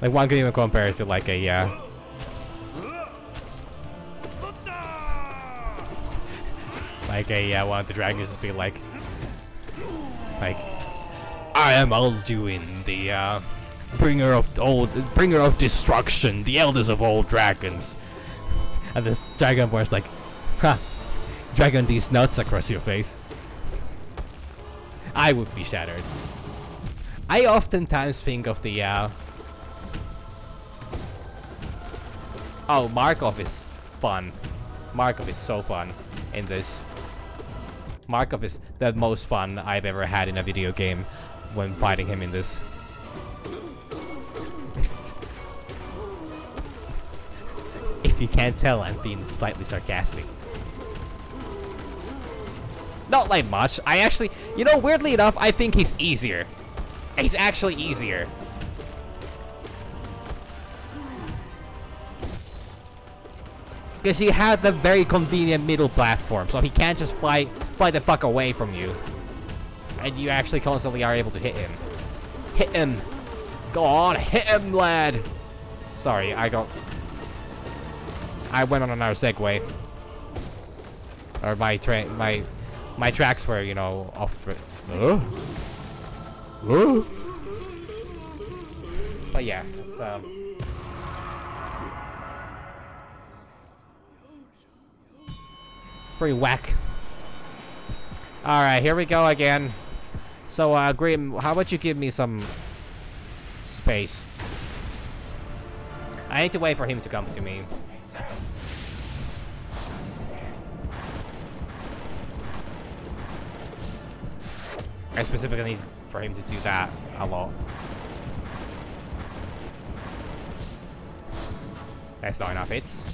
Like, one can even compare it to like a one of the dragons just be like I am Alduin, the bringer of destruction, the eldest of all dragons. And this Dragonborn's like, huh, dragging these nuts across your face. I would be shattered. I oftentimes think of the oh, Markov is fun. Markov is so fun in this. Markov is the most fun I've ever had in a video game when fighting him in this. If you can't tell, I'm being slightly sarcastic. Not like much. I actually, weirdly enough, I think he's easier. He's actually easier. Because you have the very convenient middle platform, so he can't just fly the fuck away from you. And you actually constantly are able to hit him. Hit him! Go on, hit him, lad! Sorry, I went on another segue. Or my tracks were, off the... But yeah, it's pretty whack. Alright, here we go again. So, Grim, how about you give me some space? I need to wait for him to come to me. I specifically need for him to do that a lot. That's not enough hits.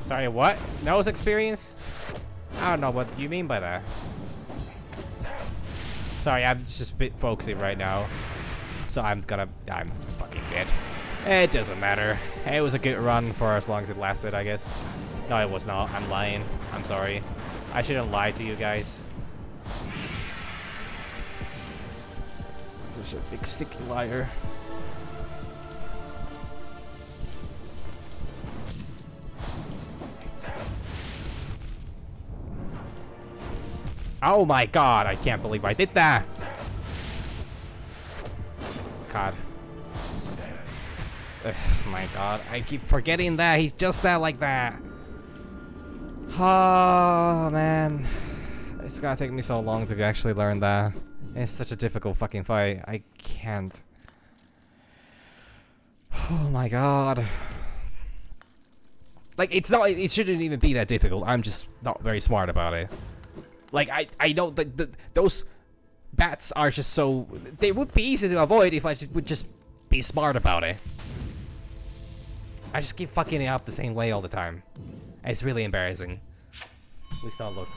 Sorry, what? Nose experience? I don't know what you mean by that. Sorry, I'm just a bit focusing right now. So I'm fucking dead. It doesn't matter. It was a good run for as long as it lasted, I guess. No, it was not. I'm lying. I'm sorry. I shouldn't lie to you guys. Such a big sticky liar. Oh my god, I can't believe I did that! God. Ugh, my god, I keep forgetting that he's just that like that. Oh man. It's gonna take me so long to actually learn that. It's such a difficult fucking fight. I can't. Oh my god. Like, it shouldn't even be that difficult. I'm just not very smart about it. Like, I know that those bats are just so... They would be easy to avoid if I would just be smart about it. I just keep fucking it up the same way all the time. It's really embarrassing. Please don't look.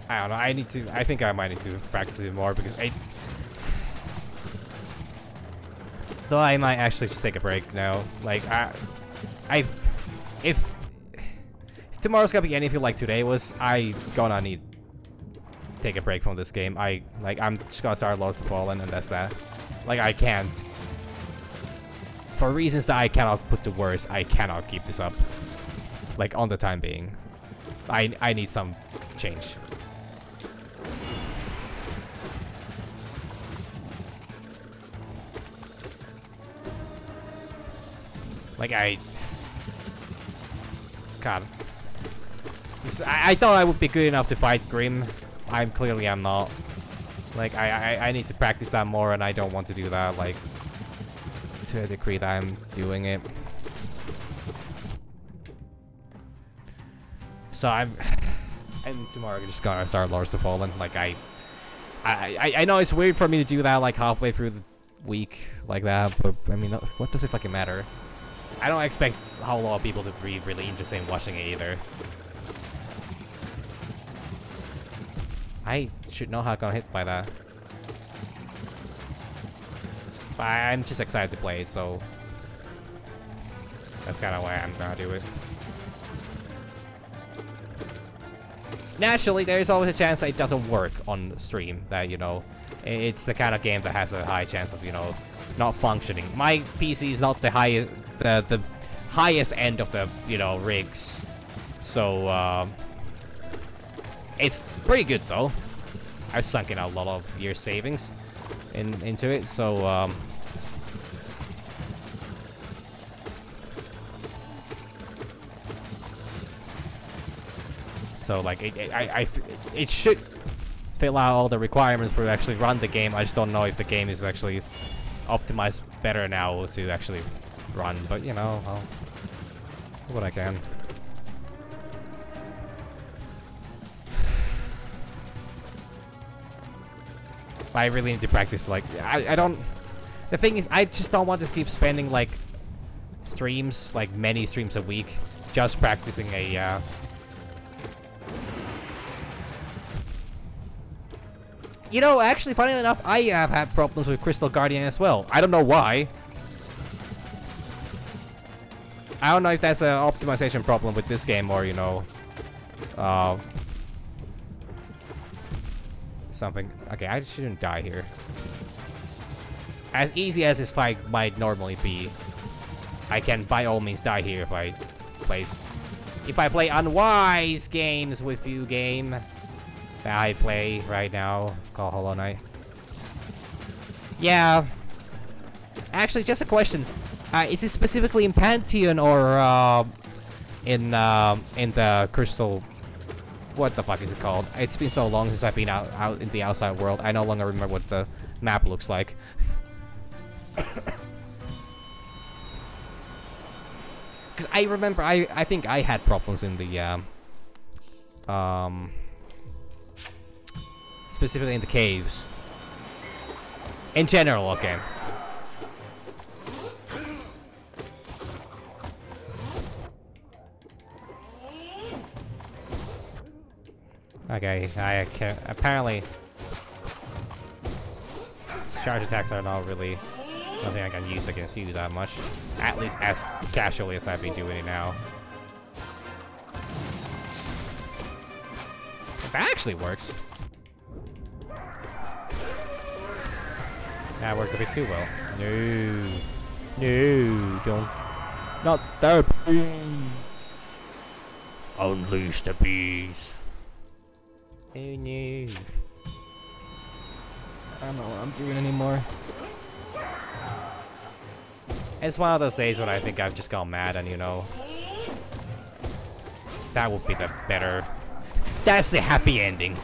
I don't know, I think I might need to practice it more because though I might actually just take a break now. Like, if tomorrow's gonna be anything like today was, I gonna need take a break from this game. I'm just gonna start Lost and Fallen, and that's that. Like, I can't, for reasons that I cannot put to words, I cannot keep this up. Like, on the time being, I need some change. Like, God. I thought I would be good enough to fight Grim. I'm not. Like, I need to practice that more, and I don't want to do that, like, to a degree that I'm doing it. So and tomorrow I'm just gonna start Lost and Fallen. Like, I know it's weird for me to do that, like, halfway through the week, like that, but, I mean, what does it fucking matter? I don't expect a whole lot of people to be really interested in watching it either. I should know how I got hit by that. But I'm just excited to play it, so that's kind of why I'm gonna do it. Naturally, there's always a chance that it doesn't work on stream. That, you know, it's the kind of game that has a high chance of, you know, not functioning. My PC is not the highest end of the, you know, rigs, so it's pretty good though. I've sunk in a lot of year savings into it, so like it should fill out all the requirements for actually run the game. I just don't know if the game is actually optimized better now to actually run, but you know, I'll do what I can. I really need to practice, like, I don't... The thing is, I just don't want to keep spending, like, streams, like, many streams a week, just practicing a, You know, actually, funny enough, I have had problems with Crystal Guardian as well. I don't know why. I don't know if that's an optimization problem with this game or, you know, something. Okay, I shouldn't die here. As easy as this fight might normally be, I can by all means die here if I play unwise games with you, game that I play right now called Hollow Knight. Yeah. Actually, just a question. Is it specifically in Pantheon or in the Crystal What the fuck is it called? It's been so long since I've been out in the outside world. I no longer remember what the map looks like. Because I remember, I think I had problems in the, specifically in the caves. In general, okay. Okay, I can apparently charge attacks are not really nothing I can use against you that much. At least as casually as I've been doing it now. That actually works. That works a bit too well. No. No, don't. Not the bees. Unleash the bees. Oh no. I don't know what I'm doing anymore. It's one of those days when I think I've just gone mad and, you know, that would be the better. That's the happy ending.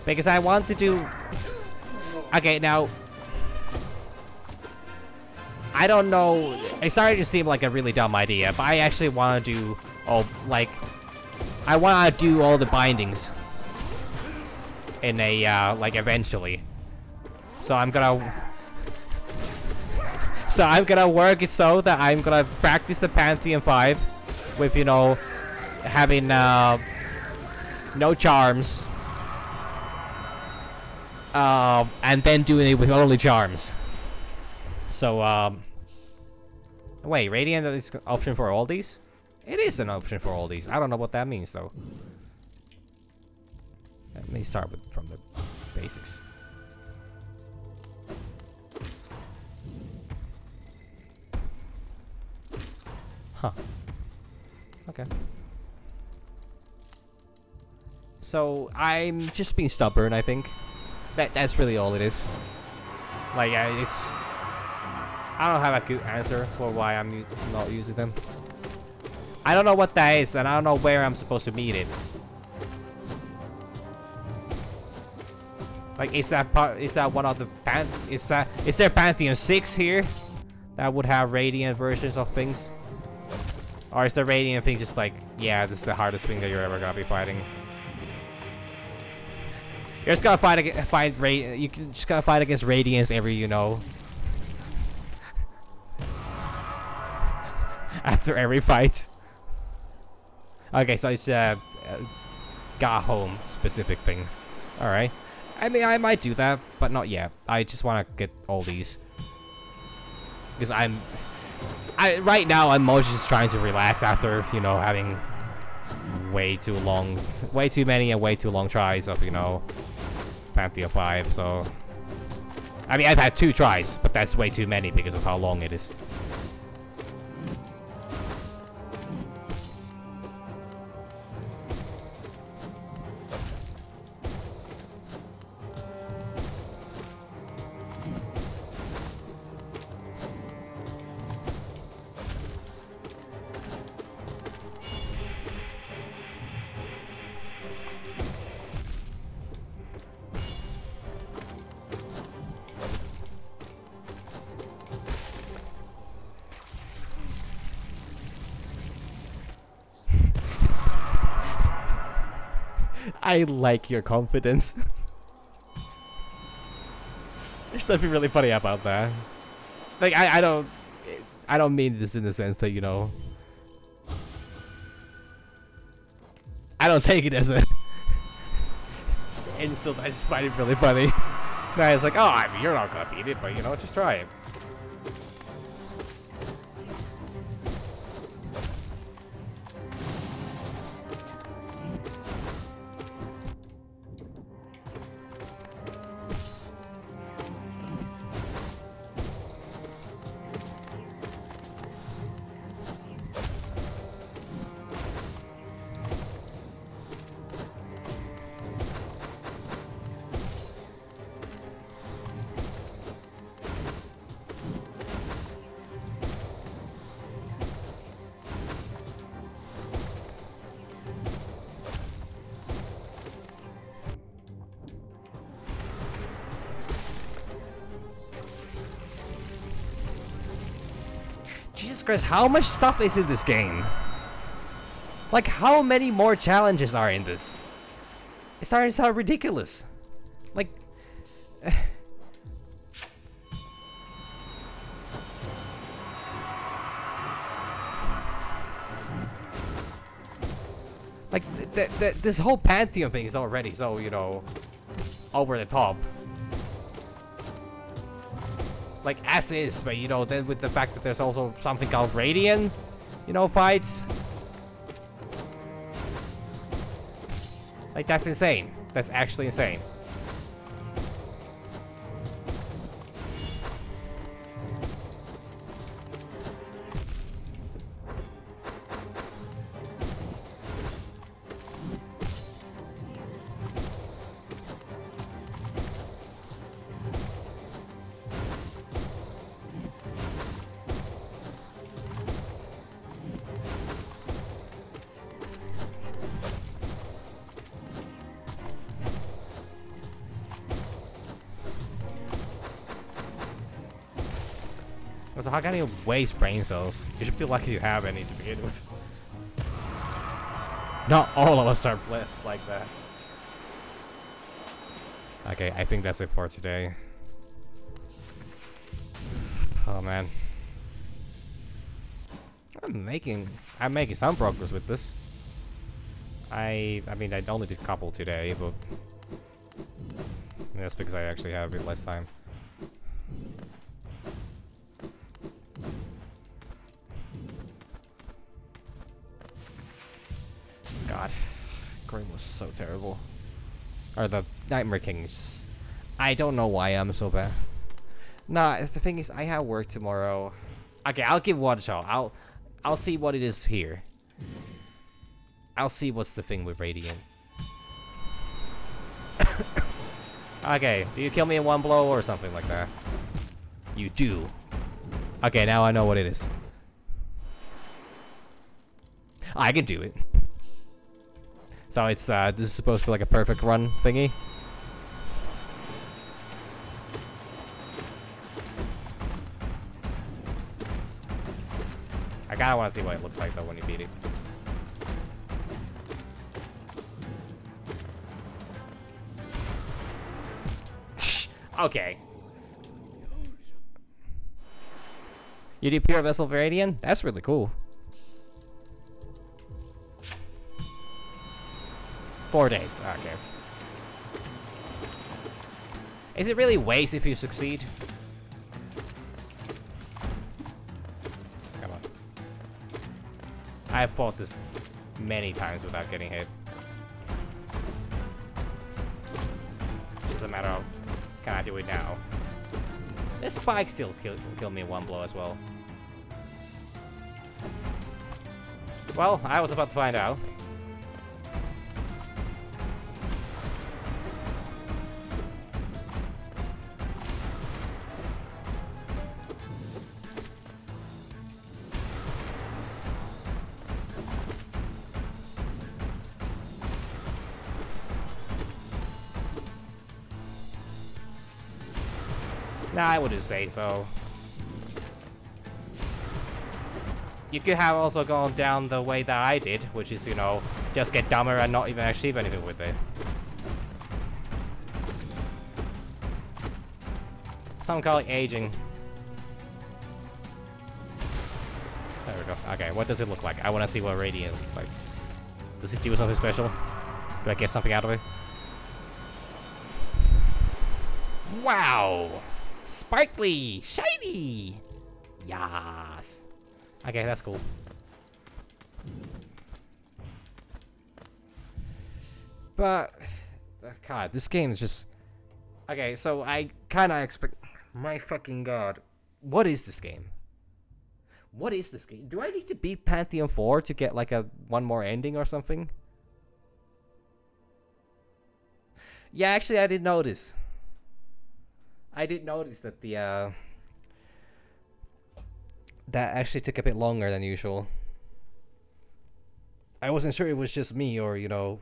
Because I want to do... Okay, now... I don't know... It's starting to seem like a really dumb idea, but I actually want to do... Oh, like... I want to do all the bindings. In a, like, eventually. So I'm gonna... So I'm gonna work it so that I'm gonna practice the Pantheon 5. With, you know... Having, no charms. And then doing it with only charms. So, wait, Radiant is an option for all these? It is an option for all these. I don't know what that means, though. Let me start from the basics. Huh. Okay. So, I'm just being stubborn, I think. That's really all it is. Like, it's... I don't have a good answer for why I'm not using them. I don't know what that is, and I don't know where I'm supposed to meet it. Like, is that one of the is there Pantheon 6 here that would have Radiant versions of things? Or is the Radiant thing just like, yeah, this is the hardest thing that you're ever gonna be fighting? You're just gonna you can just gotta fight against Radiance every, you know, after every fight. Okay, so it's got home specific thing. All right. I mean, I might do that, but not yet. I just want to get all these because right now I'm mostly just trying to relax after, you know, having way too many and way too long tries of, you know, Pantheon 5. So I mean, I've had 2 tries, but that's way too many because of how long it is. I like your confidence. There's something really funny about that. Like, I don't mean this in the sense that, you know, I don't take it as a insult. I just find it really funny. Nah, it's like, oh, I mean, you're not gonna beat it, but, you know, just try it. Jesus Christ, how much stuff is in this game? Like, how many more challenges are in this? It's starting to sound ridiculous. Like... like, this whole Pantheon thing is already so, you know, over the top. Like, as is, but, you know, then with the fact that there's also something called Radiant, you know, fights. Like, that's insane. That's actually insane. So how can you waste brain cells? You should be lucky you have any to begin with. Not all of us are blessed like that. Okay, I think that's it for today. Oh man. I'm making some progress with this. I mean I only did a couple today, but that's because I actually have a bit less time. God, Grim was so terrible. Or the Nightmare Kings. I don't know why I'm so bad. Nah, the thing is, I have work tomorrow. Okay, I'll give one a shot. I'll see what it is here. I'll see what's the thing with Radiant. Okay, do you kill me in one blow or something like that? You do. Okay, now I know what it is. I can do it. So it's this is supposed to be like a perfect run thingy. I kinda wanna see what it looks like though when you beat it. Okay. You do Pure Vessel Viridian? That's really cool. 4 days. Okay. Is it really waste if you succeed? Come on. I've fought this many times without getting hit. It's just a matter of, can I do it now? This spike still kill me in one blow as well. Well, I was about to find out. Nah, I wouldn't say so. You could have also gone down the way that I did, which is, you know, just get dumber and not even achieve anything with it. Some call it aging. There we go. Okay, what does it look like? I want to see what Radiant looks like. Does it do something special? Do I get something out of it? Wow! Sparkly! Shiny! Yes! Okay, that's cool. But... God, this game is just... Okay, so I kinda expect... My fucking god. What is this game? What is this game? Do I need to beat Pantheon 4 to get like a one more ending or something? Yeah, actually I did notice. I did notice that the that actually took a bit longer than usual. I wasn't sure it was just me or, you know,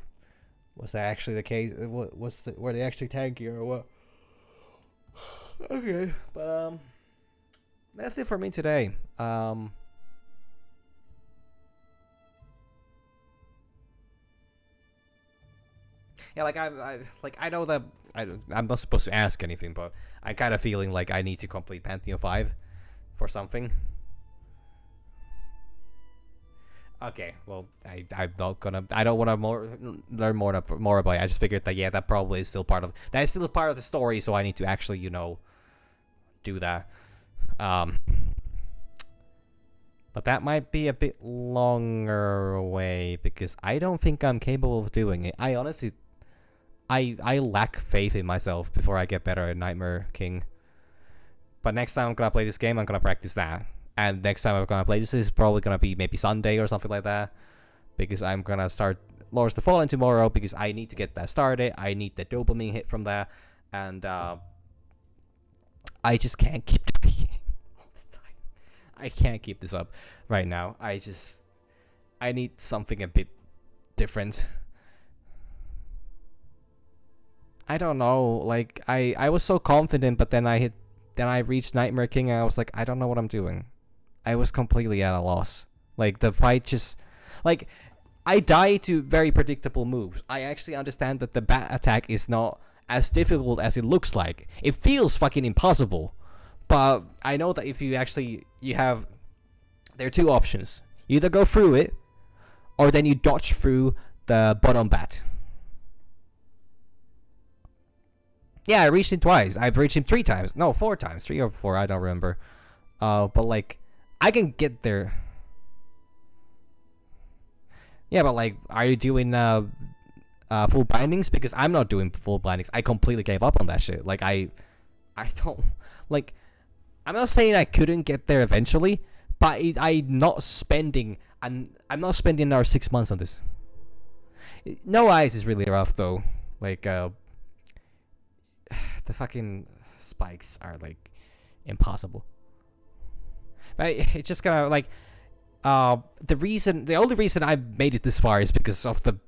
was that actually the case? Were they actually tanky or what? Okay, but that's it for me today. Yeah, like I know that I'm not supposed to ask anything, but I'm kind of feeling like I need to complete Pantheon 5 for something. Okay, well, I'm not gonna. I don't want to learn more about it. I just figured that, yeah, that probably is still part of that is still part of the story. So I need to actually, do that. Um, but that might be a bit longer away because I don't think I'm capable of doing it. I honestly, I lack faith in myself before I get better at Nightmare King. But next time I'm gonna play this game, I'm gonna practice that. And next time I'm gonna play this is probably gonna be maybe Sunday or something like that, because I'm gonna start Lords of the Fallen tomorrow because I need to get that started. I need the dopamine hit from that, and I just can't keep doing it all the time. I can't keep this up right now. I need something a bit different. I don't know. Like I was so confident, but then I reached Nightmare King and I was like, I don't know what I'm doing. I was completely at a loss. Like the fight just, like, I die to very predictable moves. I actually understand that the bat attack is not as difficult as it looks like. It feels fucking impossible, but I know that if you have, there are two options. You either go through it, or then you dodge through the bottom bat. Yeah, I reached him twice. I've reached him 3 times. No, 4 times. 3 or 4, I don't remember. But like, I can get there. Yeah, but like, are you doing full bindings? Because I'm not doing full bindings. I completely gave up on that shit. Like, I don't, like, I'm not saying I couldn't get there eventually, but I'm not spending another 6 months on this. No Eyes is really rough though. Like, the fucking spikes are like impossible. But it's just gonna like, the only reason I made it this far is because of the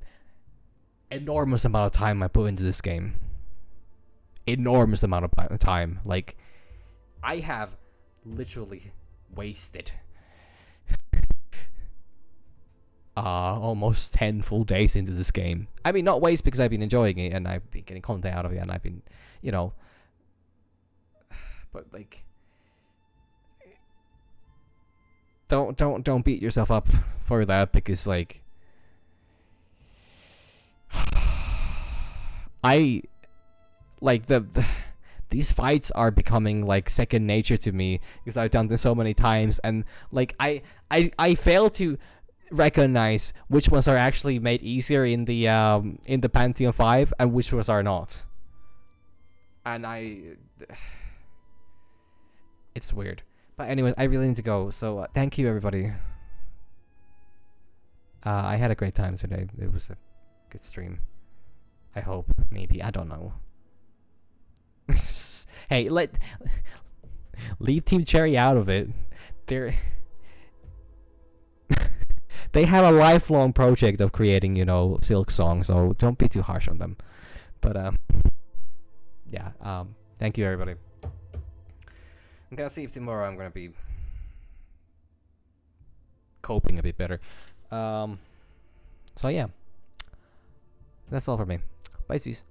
enormous amount of time I put into this game. Enormous amount of time. Like, I have literally wasted almost 10 full days into this game. I mean, not waste because I've been enjoying it and I've been getting content out of it and I've been, but like, don't beat yourself up for that, because like, I like these fights are becoming like second nature to me because I've done this so many times, and like I fail to recognize which ones are actually made easier in the Pantheon 5 and which ones are not. And it's weird. But anyways, I really need to go. So thank you, everybody. I had a great time today. It was a good stream. I hope. Maybe. I don't know. Hey, leave Team Cherry out of it. They have a lifelong project of creating, Silk Song, so don't be too harsh on them. But yeah. Thank you, everybody. I'm gonna see if tomorrow I'm gonna be coping a bit better. So yeah, that's all for me. Bye, sis.